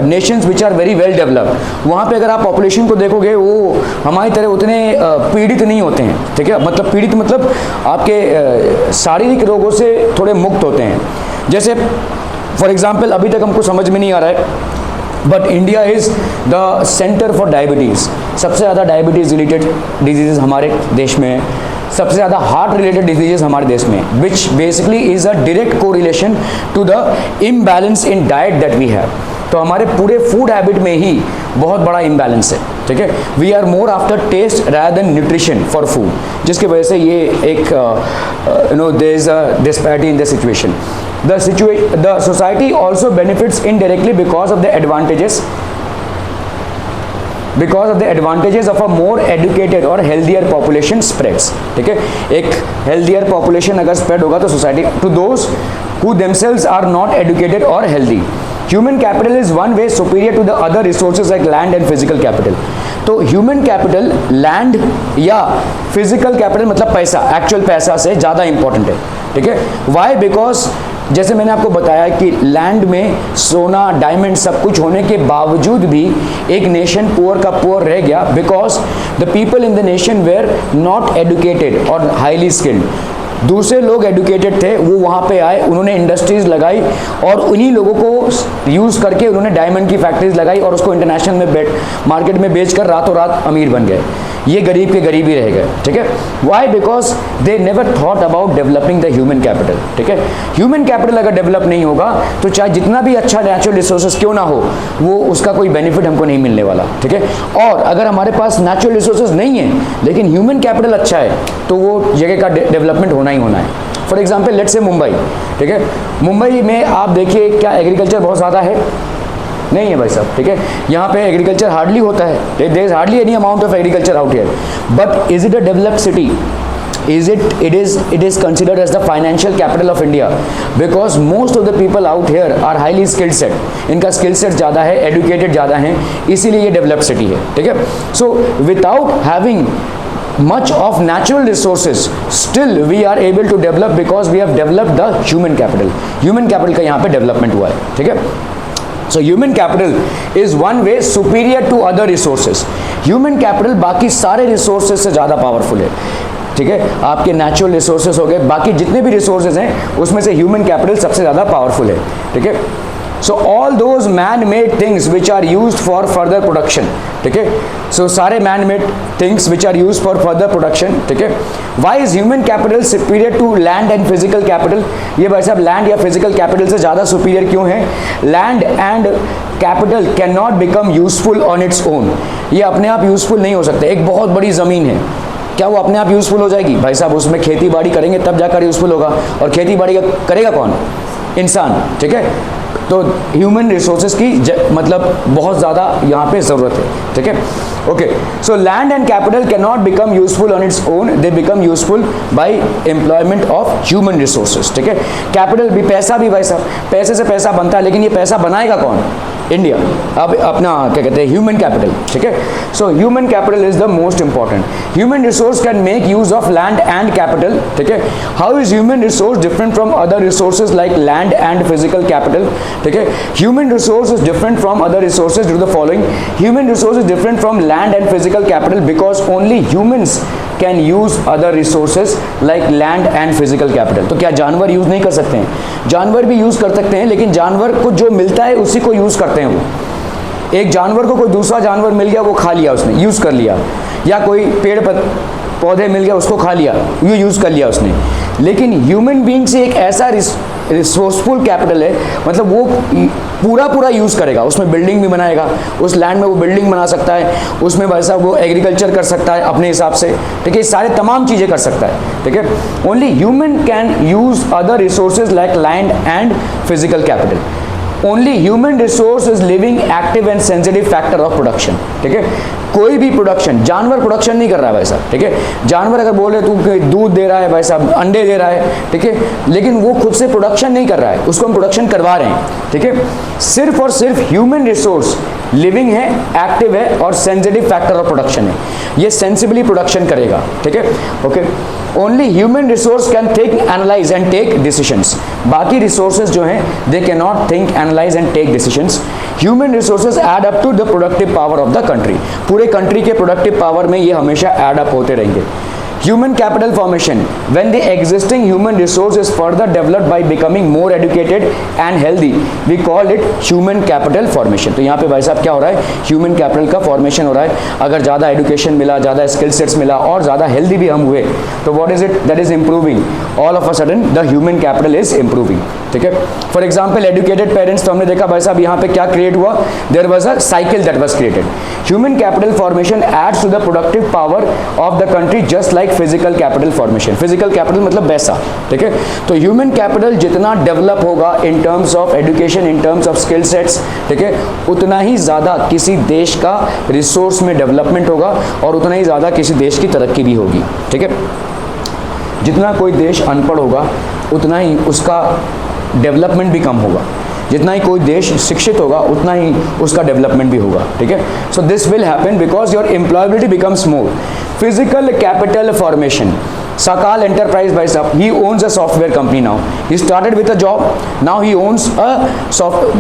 nations which are very well developed, वहाँ पे अगर आप पॉपुलेशन को देखोगे वो हमारी तरह उतने पीड़ित नहीं होते हैं, ठीक है। मतलब पीड़ित मतलब आपके शारीरिक रोगों से थोड़े मुक्त होते हैं। जैसे फॉर एग्जांपल अभी तक हमको समझ में नहीं आ रहा है, but India is the centre for diabetes. सबसे ज़्यादा डायबिटीज़ रिलेटेड डिजीज़ हमारे देश में है, सबसे ज़्यादा हार्ट रिलेटेड डिजीज़ हमारे देश में, which basically is a direct correlation to the imbalance in diet that we have. तो हमारे पूरे फूड हैबिट में ही बहुत बड़ा इम्बैलेंस है, ठीक है। We are more after taste rather than nutrition for food, जिसकी वजह से ये एक there is a disparity in the situation. The society also benefits indirectly because of the advantages of a more educated और healthier population spreads, ठीक है। एक healthier population अगर spread होगा तो society to those who themselves are not educated or healthy. Human capital is one way superior to the other resources like land and physical capital. तो human capital land या physical capital मतलब पैसा, actual पैसा से ज़्यादा important है, ठीक है। वाई? बिकॉज जैसे मैंने आपको बताया कि लैंड में सोना डायमंड सब कुछ होने के बावजूद भी एक नेशन पुअर का पुअर रह गया, because the people in the nation were not educated और हाईली स्किल्ड। दूसरे लोग एडुकेटेड थे, वो वहाँ पे आए, उन्होंने इंडस्ट्रीज़ लगाई और उन्हीं लोगों को यूज़ करके उन्होंने डायमंड की फैक्ट्रीज लगाई और उसको इंटरनेशनल में मार्केट में बेचकर रातों रात अमीर बन गए। ये गरीब के गरीब ही रह गए, ठीक है। Why? Because they never thought about developing the human capital, ठीक है। ह्यूमन कैपिटल अगर डेवलप नहीं होगा तो चाहे जितना भी अच्छा नेचुरल रिसोर्सेज क्यों ना हो, वो उसका कोई बेनिफिट हमको नहीं मिलने वाला, ठीक है। और अगर हमारे पास नेचुरल रिसोर्सेज नहीं है लेकिन ह्यूमन कैपिटल अच्छा है तो वो जगह का डेवलपमेंट होना ही होना है। For example let's say Mumbai, ठीक है। मुंबई में आप देखिए क्या एग्रीकल्चर बहुत ज़्यादा है? नहीं है भाई साहब, ठीक है। यहाँ पे एग्रीकल्चर हार्डली होता है, there is hardly any amount of agriculture out here, but is it a developed city? It is considered as the financial capital of India because most of the people out here are highly skilled set. इनका skill set ज़्यादा है, educated ज़्यादा हैं, इसीलिए ये developed city है, ठीक है। So without having much of natural resources, still we are able to develop because we have developed the human capital. Human capital का यहाँ पे development हुआ है, ठीक है। So human capital is one way superior to other resources. Human capital बाकी सारे resources से ज़्यादा powerful है, ठीक है। आपके नेचुरल रिसोर्सेज हो गए, बाकी जितने भी रिसोर्सेज हैं उसमें से ह्यूमन कैपिटल सबसे ज़्यादा पावरफुल है, ठीक है। So all those man made things which are used for further production, ठीक है। सो सारे man made things which are used for further production, ठीक है। Why is human capital superior to land and physical capital? ये भाई साहब land या फिजिकल कैपिटल से ज़्यादा सुपीरियर क्यों है? Land and capital can not become useful on its own. ये अपने आप यूजफुल नहीं हो सकते। एक बहुत बड़ी ज़मीन है, क्या वो अपने आप यूज़फुल हो जाएगी? भाई साहब उसमें खेती बाड़ी करेंगे तब जाकर यूज़फुल होगा, और खेती बाड़ी करेगा कौन? इंसान, ठीक है। तो ह्यूमन रिसोर्सेज की मतलब बहुत ज़्यादा यहाँ पे ज़रूरत है, ठीक है। Okay, so land and capital can not become useful on its own, they become useful by employment of human resources, ठीक है। कैपिटल भी, पैसा भी भाई साहब, पैसे से पैसा बनता है, लेकिन ये पैसा बनाएगा कौन? इंडिया। अब अपना क्या कहते हैं, ह्यूमन कैपिटल, ठीक है। So human capital is the most important. Human resource can make use of land and capital, ठीक है। How is human resource different from other resources like land and physical capital, ठीक है। Human resource is different from other resources due to the following. Human resource is different from land and physical capital because only humans can use other resources like land and physical capital. तो क्या जानवर use नहीं कर सकते हैं? जानवर भी use कर सकते हैं, लेकिन जानवर को जो मिलता है उसी को यूज करते हैं वो। एक जानवर को कोई दूसरा जानवर मिल गया, वो खा लिया उसने, यूज कर लिया, या कोई पेड़ पौधे मिल गया, उसको खा लिया, ये यूज कर लिया उसने। लेकिन ह्यूमन बीइंग से एक ऐसा रिसोर्सफुल कैपिटल है, मतलब वो पूरा यूज़ करेगा, उसमें बिल्डिंग भी बनाएगा, उस लैंड में वो बिल्डिंग बना सकता है, उसमें भाई साहब वो एग्रीकल्चर कर सकता है अपने हिसाब से, ठीक है, सारे तमाम चीज़ें कर सकता है, ठीक है। Only human can use other resources like land and physical capital. Only human resource is living active and sensitive factor of production, ठीक है। कोई भी प्रोडक्शन, जानवर प्रोडक्शन नहीं कर रहा है भाई साहब, ठीक है। जानवर अगर बोल रहे तू दूध दे रहा है भाई साहब, अंडे दे रहा है, ठीक है, लेकिन वो खुद से प्रोडक्शन नहीं कर रहा है, उसको हम प्रोडक्शन करवा रहे हैं, ठीक है। सिर्फ और सिर्फ ह्यूमन रिसोर्स लिविंग है, एक्टिव है और सेंसिटिव फैक्टर ऑफ प्रोडक्शन है, ये सेंसिबली प्रोडक्शन करेगा, ठीक है। Okay, only human resource can think, analyse and take decisions. बाकी रिसोर्सेज जो हैं they can not think, analyse and take decisions. Human resources add up to the productive power of the country. पूरे country के productive power में ये हमेशा add up होते रहेंगे। Human capital formation, when the existing human resource is further developed by becoming more educated and healthy, we call it human capital formation। तो यहाँ पे भाई साहब क्या हो रहा है, human capital का formation हो रहा है। अगर ज़्यादा education मिला, ज़्यादा skill sets मिला और ज़्यादा healthy भी हम हुए, तो what is it that is improving? All of a sudden the human capital is improving, ठीक है। For example, educated parents, तो हमने देखा भाई साहब यहाँ पे क्या create हुआ, there was a cycle that was created। Human capital formation adds to the productive power of the country just like physical capital formation. Physical capital मतलब पैसा, ठीक है। तो ह्यूमन कैपिटल जितना डेवलप होगा इन terms of education, in terms of skill sets, ठीक है, उतना ही ज़्यादा किसी देश का रिसोर्स में डेवलपमेंट होगा और उतना ही ज़्यादा किसी देश की तरक्की भी होगी, ठीक है। जितना कोई देश अनपढ़ होगा उतना ही उसका डेवलपमेंट भी कम होगा, जितना ही कोई देश शिक्षित होगा उतना ही उसका डेवलपमेंट भी होगा, ठीक है। So this will happen because your employability becomes more. Physical capital formation, Sakal Enterprise by Sap, he owns a software company now. He started with a job, now he owns a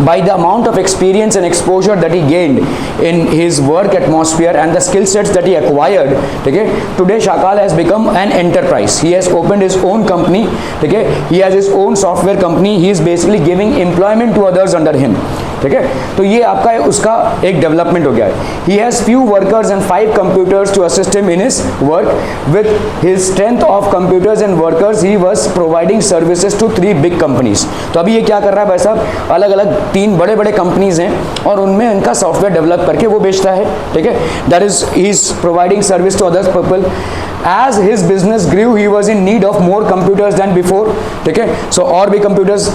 by the amount of experience and exposure that he gained in his work atmosphere and the skill sets that he acquired, okay, today Sakal has become an enterprise. He has opened his own company, okay, he has his own software company, he is basically giving employment to others under him, ठीक है। तो ये आपका उसका एक development हो गया है। He has few workers and 5 computers to assist him in his work. With his strength of computers and workers, he was providing services to 3 big companies. तो अभी ये क्या कर रहा है भाई साहब, अलग अलग 3 बड़े बड़े कंपनीज हैं और उनमें इनका सॉफ्टवेयर डेवलप करके वो बेचता है, ठीक है। That is he is providing service to others people. As his business grew, he was in need of more computers than before, ठीक है। So और भी computers,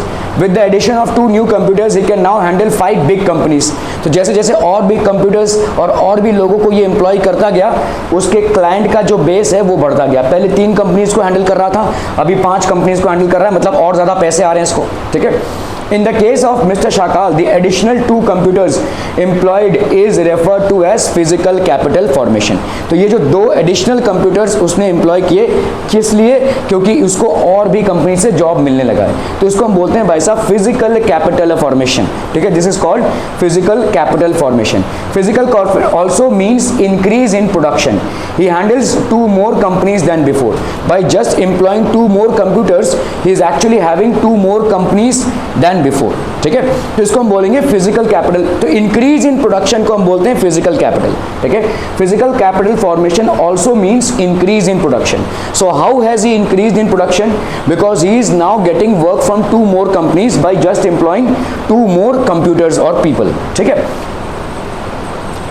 with the addition of 2 new computers, he can now handle 5 big companies. तो जैसे जैसे और भी computers और भी लोगों को ये एम्प्लॉय करता गया, उसके क्लाइंट का जो बेस है वो बढ़ता गया। पहले 3 कंपनीज को हैंडल कर रहा था, अभी 5 कंपनीज को हैंडल कर रहा है, मतलब और ज़्यादा पैसे आ रहे हैं इसको, ठीक है। In the case of Mr. Sakal, the additional 2 computers employed is referred to as physical capital formation. तो ये जो 2 additional computers उसने employ किए, किस लिए? क्योंकि उसको और भी कंपनी से जॉब मिलने लगा है, तो इसको हम बोलते हैं भाई साहब physical capital formation, ठीक है। This is called physical capital formation. Physical capital also means increase in production. He handles 2 more companies than before. By just employing 2 more computers, he is actually having 2 more companies than before, ठीक है। तो इसको हम बोलेंगे physical capital. तो increase in production को हम बोलते हैं फिजिकल कैपिटल, ठीक है। Physical capital formation also means increase in production. So how has he increase in production? Because he is now getting work from 2 more companies by just employing 2 more computers और people, ठीक है।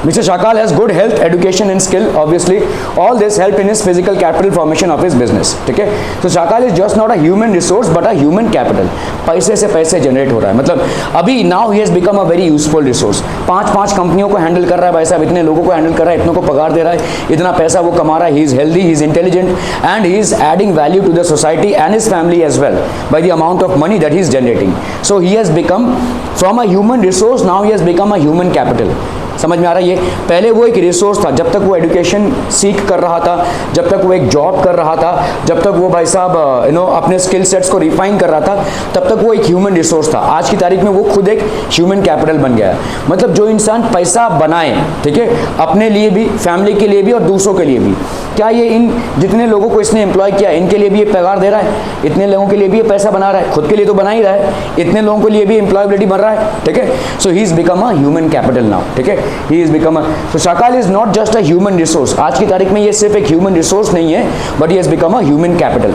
Mr. Shakal has good health, education and skill. Obviously, all this help in his physical capital formation of his business. ठीक है? So Shakal is just not a human resource but a human capital. पैसे से पैसे generate हो रहा है, मतलब अभी now he has become a very useful resource. पांच कंपनियों को हैंडल कर रहा है भाई साहब, इतने लोगों को हैंडल कर रहा है, इतनों को पगार दे रहा है, इतना पैसा वो कमा रहा है. He is healthy, he is intelligent and he is adding value to the society and his family as well by the amount of money that he is generating. So he has become from a human resource, now he has become a human capital. समझ में आ रहा है? ये पहले वो एक resource था, जब तक वो एजुकेशन सीख कर रहा था, जब तक वो एक जॉब कर रहा था, जब तक वो भाई साहब अपने स्किल सेट्स को रिफाइन कर रहा था, तब तक वो एक ह्यूमन रिसोर्स था. आज की तारीख में वो खुद एक ह्यूमन कैपिटल बन गया है. मतलब जो इंसान पैसा बनाए, ठीक है, अपने लिए भी, फैमिली के लिए भी और दूसरों के लिए भी, क्या ये इन जितने लोगों को इसने एम्प्लॉय किया इनके लिए भी ये पगार दे रहा है? इतने लोगों के लिए भी ये पैसा बना रहा है? खुद के लिए तो बना ही रहा है, इतने लोगों के लिए भी एम्प्लॉयबिलिटी बन रहा है. ठीक है, so he is become a human capital now. ठीक है, he is become a, so Shakal is not just a human resource. आज की तारीख में ये सिर्फ एक ह्यूमन रिसोर्स नहीं है, but he has become a human capital.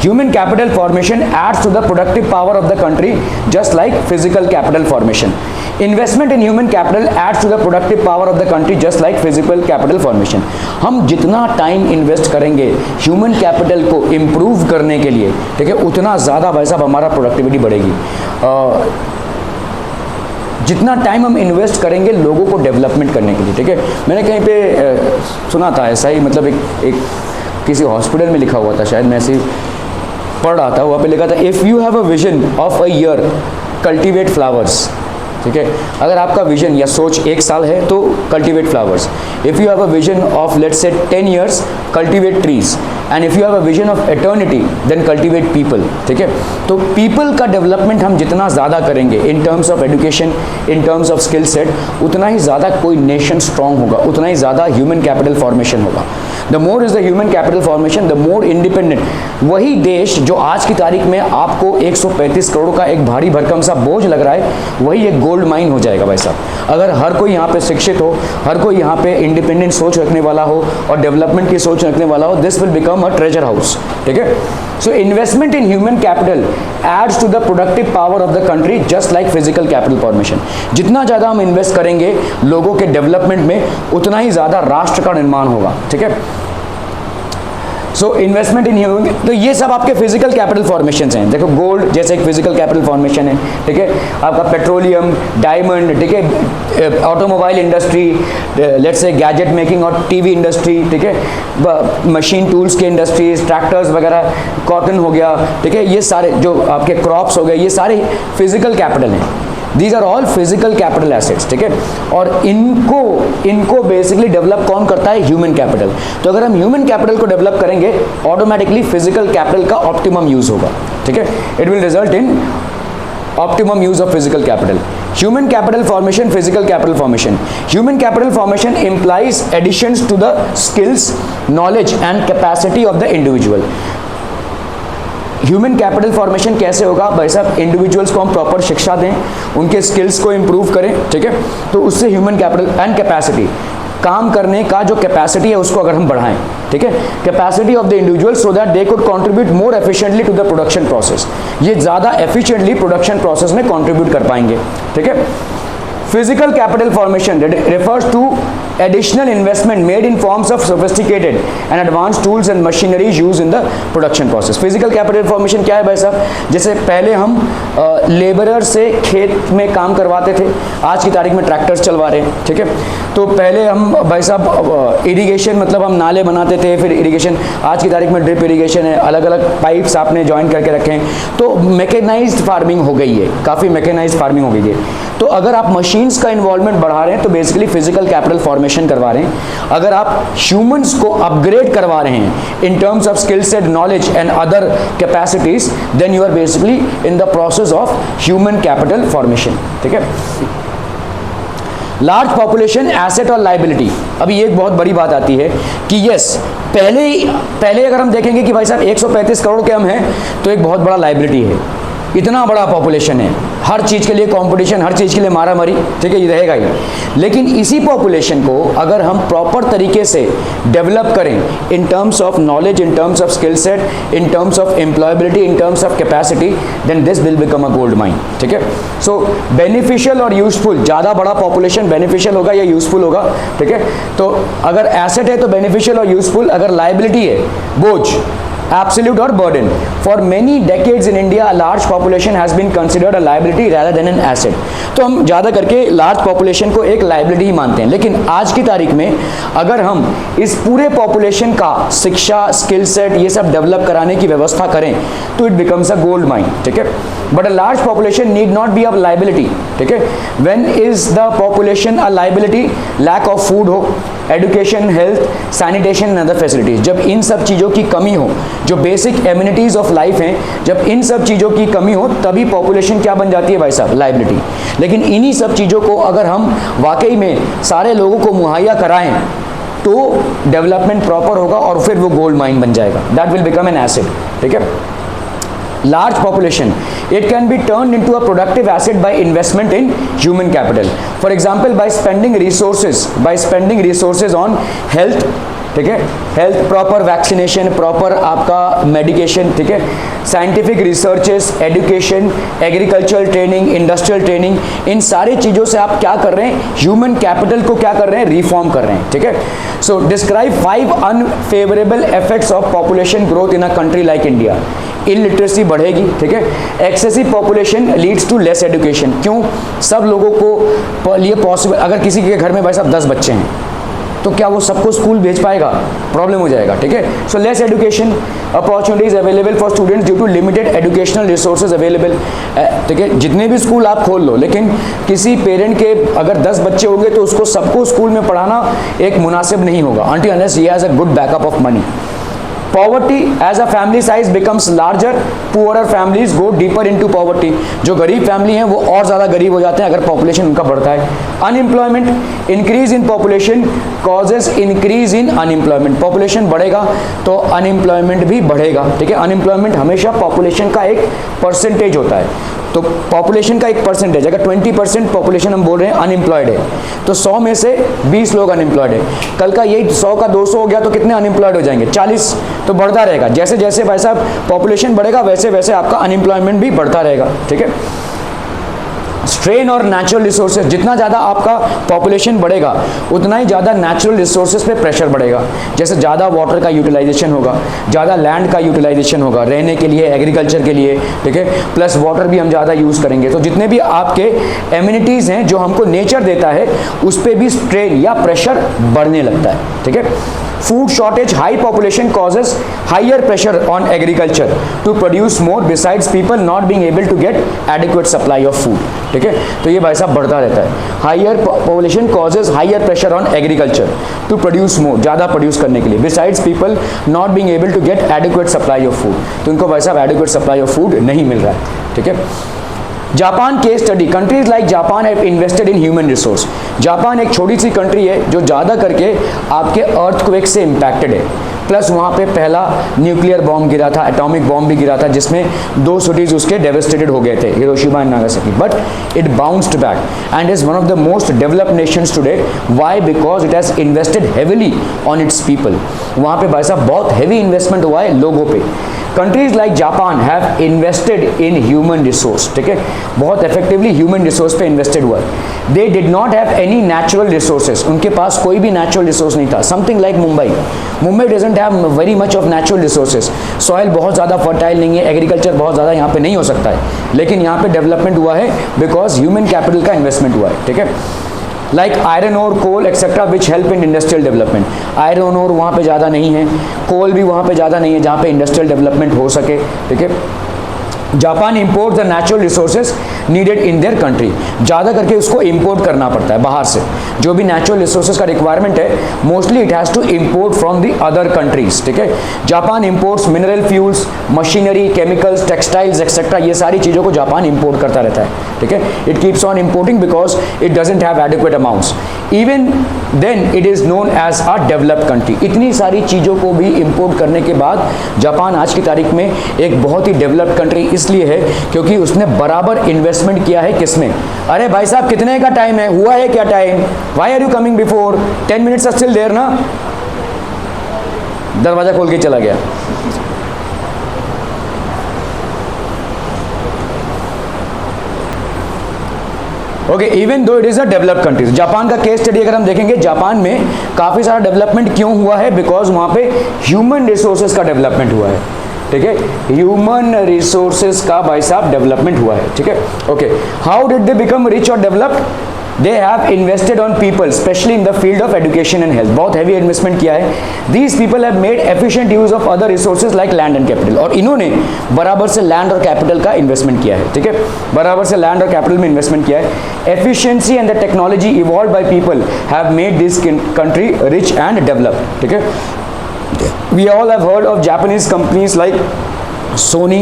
Human capital formation adds to the productive power of the country just like physical capital formation. Investment in human capital adds to the productive power of the country just like physical capital formation. हम जितना time invest करेंगे human capital को improve करने के लिए, ठीक है, उतना ज़्यादा भाई साहब हमारा प्रोडक्टिविटी बढ़ेगी. जितना टाइम हम इन्वेस्ट करेंगे लोगों को डेवलपमेंट करने के लिए, ठीक है. मैंने कहीं पे सुना था ऐसा ही, मतलब एक किसी हॉस्पिटल में लिखा हुआ था, शायद मैं ऐसे पढ़ रहा था, वहाँ पे लिखा था if you have a vision of a year cultivate flowers. ठीक है, अगर आपका विजन या सोच 1 साल है तो cultivate flowers. If you have a vision of let's say 10 years cultivate trees. And if you have a vision of eternity then cultivate people. ठीक है, तो पीपल का डेवलपमेंट हम जितना ज़्यादा करेंगे इन terms of education, in terms of skill set, उतना ही ज़्यादा कोई नेशन स्ट्रांग होगा, उतना ही ज़्यादा ह्यूमन कैपिटल फॉर्मेशन होगा. The more is the human capital formation the more independent. वही देश जो आज की तारीख में आपको 135 करोड़ का एक भारी भरकम सा बोझ लग रहा है, वही एक गोल्ड माइन हो जाएगा भाई साहब. अगर हर कोई यहाँ पे शिक्षित हो, हर कोई यहाँ पे इंडिपेंडेंट सोच रखने वाला हो और डेवलपमेंट की सोच रखने वाला हो, this will become a treasure house. ठीक है, so investment in human capital adds to the productive power of the country just like physical capital formation. जितना ज़्यादा हम इन्वेस्ट करेंगे लोगों के डेवलपमेंट में, उतना ही ज़्यादा राष्ट्र का निर्माण होगा. ठीक है, सो इन्वेस्टमेंट इन ह्यूमन, तो ये सब आपके फिजिकल कैपिटल फॉर्मेशन हैं. देखो गोल्ड जैसे एक फिजिकल कैपिटल फॉर्मेशन है. ठीक है, आपका पेट्रोलियम, डायमंड, ठीक है, automobile industry, let's say gadget making और टीवी इंडस्ट्री, ठीक है, मशीन टूल्स के इंडस्ट्रीज, ट्रैक्टर्स वगैरह, कॉटन हो गया, ठीक है, ये सारे जो आपके क्रॉप्स हो गए, ये सारे फिजिकल कैपिटल हैं. These are all physical capital assets. ठीक है, और इनको बेसिकली डेवलप कौन करता है? Human capital. तो अगर हम ह्यूमन कैपिटल को डेवलप करेंगे ऑटोमेटिकली फिजिकल कैपिटल का ऑप्टिमम यूज होगा. ठीक है, it will result in optimum use of physical capital. Human capital formation, physical capital formation. Human capital formation implies additions to the skills, knowledge and capacity of the individual. Human capital formation कैसे होगा भाई साहब? Individuals को हम proper शिक्षा दें, उनके skills को इम्प्रूव करें. ठीक है, तो उससे ह्यूमन कैपिटल एंड कैपेसिटी, काम करने का जो कैपेसिटी है उसको अगर हम बढ़ाएं, ठीक है, capacity of the individual so that they could contribute more efficiently to the production process. ये ज़्यादा एफिशिएंटली प्रोडक्शन प्रोसेस में कंट्रीब्यूट कर पाएंगे. ठीक है, physical capital formation refers to additional investment made in forms of sophisticated and advanced tools and machineries used in the production process. Physical capital formation क्या है भाई साहब? जैसे पहले हम लेबरर से खेत में काम करवाते थे, आज की तारीख में ट्रैक्टर्स चलवा रहे हैं. ठीक है, तो पहले हम भाई साहब इरिगेशन, मतलब हम नाले बनाते थे, फिर इरिगेशन, आज की तारीख में ड्रिप इरिगेशन है, अलग अलग पाइप्स आपने ज्वाइन करके रखे हैं, तो मैकेनाइज्ड फार्मिंग हो गई है, काफ़ी मैकेनाइज्ड फार्मिंग हो गई है. तो अगर आप मशीन्स का इन्वॉल्वमेंट बढ़ा रहे हैं तो बेसिकली फिजिकल कैपिटल फॉर्मेशन करवा रहे हैं. अगर आप ह्यूमंस को अपग्रेड करवा रहे हैं in terms of skill set, knowledge and other capacities, then you are basically in the process of human capital formation. ठीक है, लार्ज पॉपुलेशन, एसेट और लाइबिलिटी. अभी एक बहुत बड़ी बात आती है कि यस, पहले अगर हम देखेंगे कि भाई साहब 135 करोड़ के हम हैं तो एक बहुत बड़ा लाइबिलिटी है, इतना बड़ा पॉपुलेशन है. हर चीज़ के लिए कंपटीशन, हर चीज़ के लिए मारामारी, ठीक है, ये रहेगा ही। लेकिन इसी पॉपुलेशन को अगर हम प्रॉपर तरीके से डेवलप करें in terms of knowledge, in terms of skill set, in terms of employability, in terms of capacity, then this will become a gold mine, ठीक है। सो बेनिफिशियल और यूजफुल, ज़्यादा बड़ा पॉपुलेशन बेनिफिशियल होगा या यूजफुल होगा, ठीक है। तो अगर एसेट है तो बेनिफिशियल और यूजफुल, अगर लाइबिलिटी है बोझ, absolute or burden. For many decades in India, a large population has been considered a liability rather than an asset. तो हम ज़्यादा करके लार्ज पॉपुलेशन को एक लाइबिलिटी ही मानते हैं, लेकिन आज की तारीख में अगर हम इस पूरे पॉपुलेशन का शिक्षा, स्किल सेट, ये सब डेवलप कराने की व्यवस्था करें तो it becomes a gold mine, ठीक है। But a large population need not be a liability, ठीक है। When is the population a liability? Lack of food हो, education, health, sanitation and other facilities, जब इन सब चीज़ों की कमी हो, जो बेसिक एमिनिटीज़ ऑफ लाइफ हैं, जब इन सब चीज़ों की कमी हो तभी पॉपुलेशन क्या बन जाती है भाई साहब? लाइबिलिटी। लेकिन इन्हीं सब चीज़ों को अगर हम वाकई में सारे लोगों को मुहैया कराएं तो डेवलपमेंट प्रॉपर होगा और फिर वो गोल्ड माइन बन जाएगा, that will become an asset, ठीक है। Large population, it can be turned into a productive asset by investment in human capital. For example, by spending resources on health, ठीक है, हेल्थ, प्रॉपर वैक्सीनेशन, प्रॉपर आपका medication, ठीक है, scientific researches, education, agricultural training, industrial training, इन सारी चीज़ों से आप क्या कर रहे हैं? ह्यूमन कैपिटल को क्या कर रहे हैं? रिफॉर्म कर रहे हैं, ठीक है। So describe 5 unfavourable effects of population growth in a country like India. Illiteracy बढ़ेगी, ठीक है। Excessive population leads to less education. क्यों? सब लोगों को लिए पॉसिबल, अगर किसी के घर में भाई साहब 10 बच्चे हैं तो क्या वो सबको स्कूल भेज पाएगा? प्रॉब्लम हो जाएगा, ठीक है। So less education, opportunities available for students due to limited educational resources available, ठीक है। जितने भी स्कूल आप खोल लो, लेकिन किसी पेरेंट के अगर 10 बच्चे होंगे तो उसको सबको स्कूल में पढ़ाना एक मुनासिब नहीं होगा until unless he has a good backup of money. Poverty, as a family size becomes larger, poorer families go deeper into poverty. जो गरीब फैमिली हैं वो और ज़्यादा गरीब हो जाते हैं अगर पॉपुलेशन उनका बढ़ता है। Unemployment, increase in population causes increase in unemployment. Population बढ़ेगा तो अनएम्प्लॉयमेंट भी बढ़ेगा, ठीक है। अनएम्प्लॉयमेंट हमेशा पॉपुलेशन का एक परसेंटेज होता है, तो पॉपुलेशन का एक परसेंटेज, अगर 20% पॉपुलेशन हम बोल रहे हैं अनएम्प्लॉयड है तो 100 में से 20 लोग अनएम्प्लॉयड है। कल का यही 100 का 200 हो गया तो कितने अनएम्प्लॉयड हो जाएंगे? 40। तो बढ़ता रहेगा, जैसे जैसे भाई साहब पॉपुलेशन बढ़ेगा वैसे वैसे आपका अनएम्प्लॉयमेंट भी बढ़ता रहेगा, ठीक है। स्ट्रेन और नेचुरल रिसोर्सेज, जितना ज़्यादा आपका पॉपुलेशन बढ़ेगा उतना ही ज़्यादा नेचुरल रिसोर्सेज पे प्रेशर बढ़ेगा। जैसे ज़्यादा वाटर का यूटिलाइजेशन होगा, ज़्यादा लैंड का यूटिलाइजेशन होगा रहने के लिए, एग्रीकल्चर के लिए, ठीक है। प्लस वाटर भी हम ज़्यादा यूज़ करेंगे तो जितने भी आपके एमिनिटीज़ हैं जो हमको नेचर देता है उस पर भी स्ट्रेन या प्रेशर बढ़ने लगता है, ठीक है। Food shortage, high population causes higher pressure on agriculture to produce more besides people not being able to get adequate supply of food, ठीक है। तो ये भाई साहब बढ़ता रहता है। Higher population causes higher pressure on agriculture to produce more, ज़्यादा प्रोड्यूस करने के लिए, besides people not being able to get adequate supply of food, तो इनको भाई साहब adequate supply of food नहीं मिल रहा है, ठीक है। Japan case study, countries like Japan have invested in human resource. Japan एक छोटी सी कंट्री है जो ज़्यादा करके आपके अर्थक्वेक से इम्पैक्टेड है, प्लस वहाँ पे पहला न्यूक्लियर बॉम्ब गिरा था, एटॉमिक बॉम्ब भी गिरा था जिसमें 2 सिटीज़ उसके डेवेस्टेटेड हो गए थे, Hiroshima and Nagasaki, but it bounced back and is one of the most developed Nations today. Why? Because it has invested heavily on it's people. वहाँ पे भाई साहब बहुत हेवी इन्वेस्टमेंट हुआ है लोगों पे। Countries like Japan have invested in human resource, ठीक है, बहुत इफेक्टिवली ह्यूमन रिसोर्स पे इन्वेस्टेड हुआ है। They did not have any natural resources, उनके पास कोई भी नेचुरल रिसोर्स नहीं था। Something like Mumbai doesn't have very much of natural resources. Soil बहुत ज़्यादा फर्टाइल नहीं है, एग्रीकल्चर बहुत ज़्यादा यहाँ पे नहीं हो सकता है, लेकिन यहाँ पे डेवलपमेंट हुआ है बिकॉज ह्यूमन कैपिटल का इन्वेस्टमेंट हुआ है, ठीक है। लाइक आयरन और coal etcetera which help in industrial development. Iron और वहाँ पे ज़्यादा नहीं है, कोल भी वहाँ पे ज़्यादा नहीं है जहाँ पे इंडस्ट्रियल डेवलपमेंट हो सके, ठीक है। Japan import the natural resources needed in their country, ज़्यादा करके उसको इम्पोर्ट करना पड़ता है बाहर से। जो भी नेचुरल रिसोर्सेज का रिक्वायरमेंट है mostly it has to import from the other countries, ठीक है। Japan imports mineral fuels, machinery, chemicals, textiles etcetera, ये सारी चीज़ों को जापान इम्पोर्ट करता रहता है, ठीक है। It keeps on importing because it doesn't have adequate amounts. Even then it is known as a developed country. इतनी सारी चीज़ों को भी इम्पोर्ट करने के बाद जापान आज की तारीख में एक बहुत ही डेवलप्ड कंट्री इस इसलिए है क्योंकि उसने बराबर इन्वेस्टमेंट किया है किसमें? अरे भाई साहब कितने का टाइम है, हुआ है क्या time? Why are you coming before? 10 minutes are still there ना। दरवाजा खोल के चला गया। Okay, even though it is a developed countries. Japan का केस स्टडी अगर हम देखेंगे, जापान में काफी सारा डेवलपमेंट क्यों हुआ है? बिकॉज वहां पे ह्यूमन रिसोर्सेज का डेवलपमेंट हुआ है, ठीक है, ह्यूमन रिसोर्सेज का भाई साहब डेवलपमेंट हुआ है, ठीक है। Okay, how did they become rich और developed? They have invested on people, specially in the field of education and health. बहुत हैवी इन्वेस्टमेंट किया है। These people have made efficient use of other resources like land and capital. और इन्होंने बराबर से land और capital का investment किया है, ठीक है, बराबर से लैंड और कैपिटल में इन्वेस्टमेंट किया है। Efficiency and the technology evolved by people have made this country rich and developed, ठीक है। We all have heard of Japanese companies like Sony,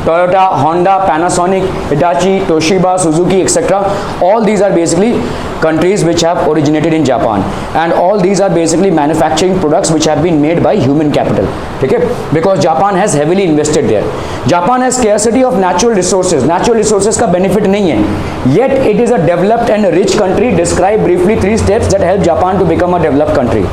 Toyota, Honda, Panasonic, Hitachi, Toshiba, Suzuki, etc. All these are basically countries which have originated in Japan, and all these are basically manufacturing products which have been made by human capital, ठीक है, because Japan has heavily invested there. Japan has scarcity of natural resources. Natural resources का benefit नहीं है, yet it is a developed and rich country. Describe briefly 3 steps that help Japan to become a developed country.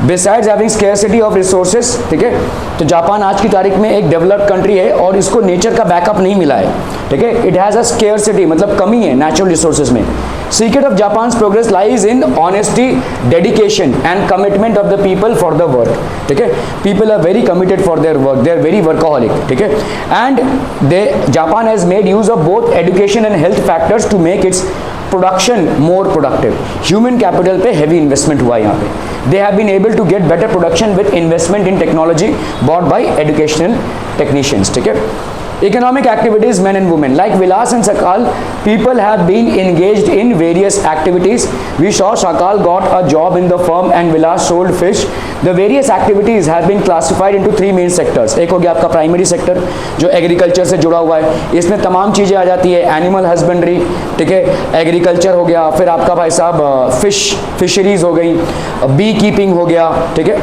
Besides having scarcity of resources, ठीक है, तो Japan आज की तारीख में एक डेवलप्ड कंट्री है और इसको नेचर का बैकअप नहीं मिला है, ठीक है। इट हैज़ अ स्केर्सिटी, मतलब कमी है नेचुरल रिसोर्सेज में। Secret of Japan's progress lies in honesty, dedication and commitment of the people for the work, ठीक है। People are very committed for their work, they are very workaholic, ठीक है। And Japan has made use of both education and health factors to make its production more productive. Human capital पे heavy investment हुआ यहाँ पे। They have been able to get better production with investment in technology bought by educational technicians, ठीक है। Economic activities, men and women, like Vilas and Sakal, people have been engaged in various activities. We saw Sakal got a job in the firm and Vilas sold fish. The various activities have been classified into 3 main sectors. एक हो गया आपका primary sector जो agriculture से जुड़ा हुआ है, इसमें तमाम चीज़ें आ जाती है। एनिमल हस्बेंड्री, ठीक है, एग्रीकल्चर हो गया, फिर आपका भाई साहब फिशरीज हो गई, बी कीपिंग हो गया, ठीक है,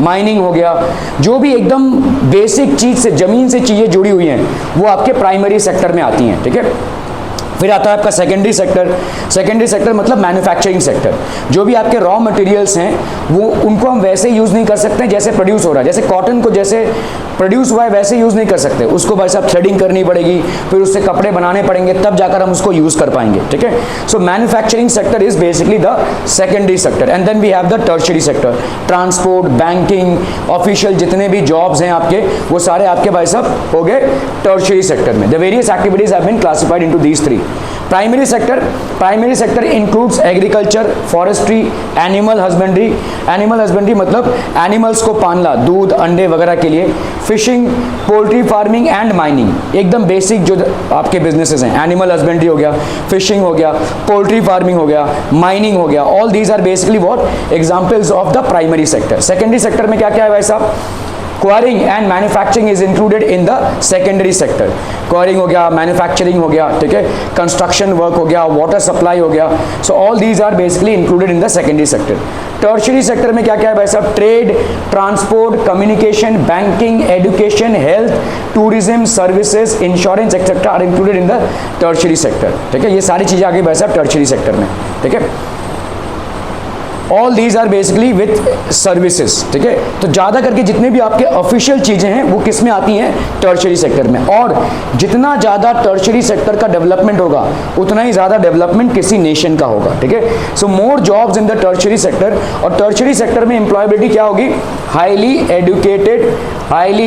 माइनिंग हो गया। जो भी एकदम बेसिक चीज़ से, ज़मीन से चीज़ें जुड़ी हुई हैं, वो आपके प्राइमरी सेक्टर में आती हैं, ठीक है। फिर आता है आपका सेकेंडरी सेक्टर। सेकेंडरी सेक्टर मतलब मैन्युफैक्चरिंग सेक्टर। जो भी आपके रॉ मटेरियल्स हैं वो उनको हम वैसे यूज़ नहीं कर सकते जैसे प्रोड्यूस हो रहा है। जैसे कॉटन को जैसे प्रोड्यूस हुआ है वैसे यूज़ नहीं कर सकते, उसको भाई साहब थ्रेडिंग करनी पड़ेगी, फिर उससे कपड़े बनाने पड़ेंगे, तब जाकर हम उसको यूज़ कर पाएंगे, ठीक है। So manufacturing sector is basically the secondary sector. And then we have the tertiary sector. Transport, banking, official जितने भी जॉब्स हैं आपके, वो सारे आपके भाई साहब हो गए टर्शियरी सेक्टर में। The various activities have been classified into these 3। Primary sector includes agriculture, forestry, animal husbandry. Animal husbandry मतलब एनिमल्स को पालना, दूध, अंडे वगैरह के लिए। Fishing, poultry farming and mining, एकदम बेसिक जो आपके बिजनेसेस हैं। एनिमल हस्बेंड्री हो गया, फिशिंग हो गया, पोल्ट्री फार्मिंग हो गया, माइनिंग हो गया। All these are basically what examples of the primary sector. Secondary sector में क्या क्या है भाई साहब? Quarrying and manufacturing is included in the secondary sector. Quarrying हो गया, मैन्युफैक्चरिंग हो गया, ठीक है, कंस्ट्रक्शन वर्क हो गया, वाटर सप्लाई हो गया। So all these are basically included in the secondary sector. Tertiary sector में क्या क्या है भाई साहब? Trade, transport, communication, banking, education, health, tourism, services, insurance etcetera are included in the tertiary sector, ठीक है। ये सारी चीज़ें आ गई भाई साहब टर्शियरी सेक्टर में, ठीक है। All these are basically with services, ठीक है। तो ज़्यादा करके जितने भी आपके ऑफिशियल चीज़ें हैं वो किस में आती हैं? टर्शियरी सेक्टर में। और जितना ज़्यादा टर्शियरी सेक्टर का डेवलपमेंट होगा उतना ही ज़्यादा डेवलपमेंट किसी नेशन का होगा, ठीक है। So more jobs in the tertiary sector. और टर्शियरी सेक्टर में एम्प्लॉयबिलिटी क्या होगी? Highly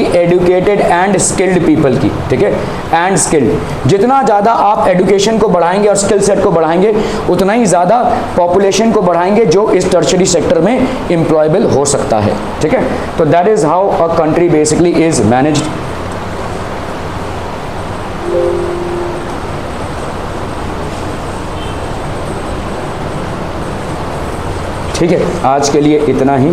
educated and skilled people की, ठीक है, एंड स्किल्ड। जितना ज़्यादा आप एडुकेशन को बढ़ाएंगे और स्किल सेट को बढ़ाएंगे उतना ही ज़्यादा पॉपुलेशन को बढ़ाएंगे जो इस टर्शियरी सेक्टर में एम्प्लॉयबल हो सकता है, ठीक है। तो that is how a country basically is managed. ठीक है, आज के लिए इतना ही।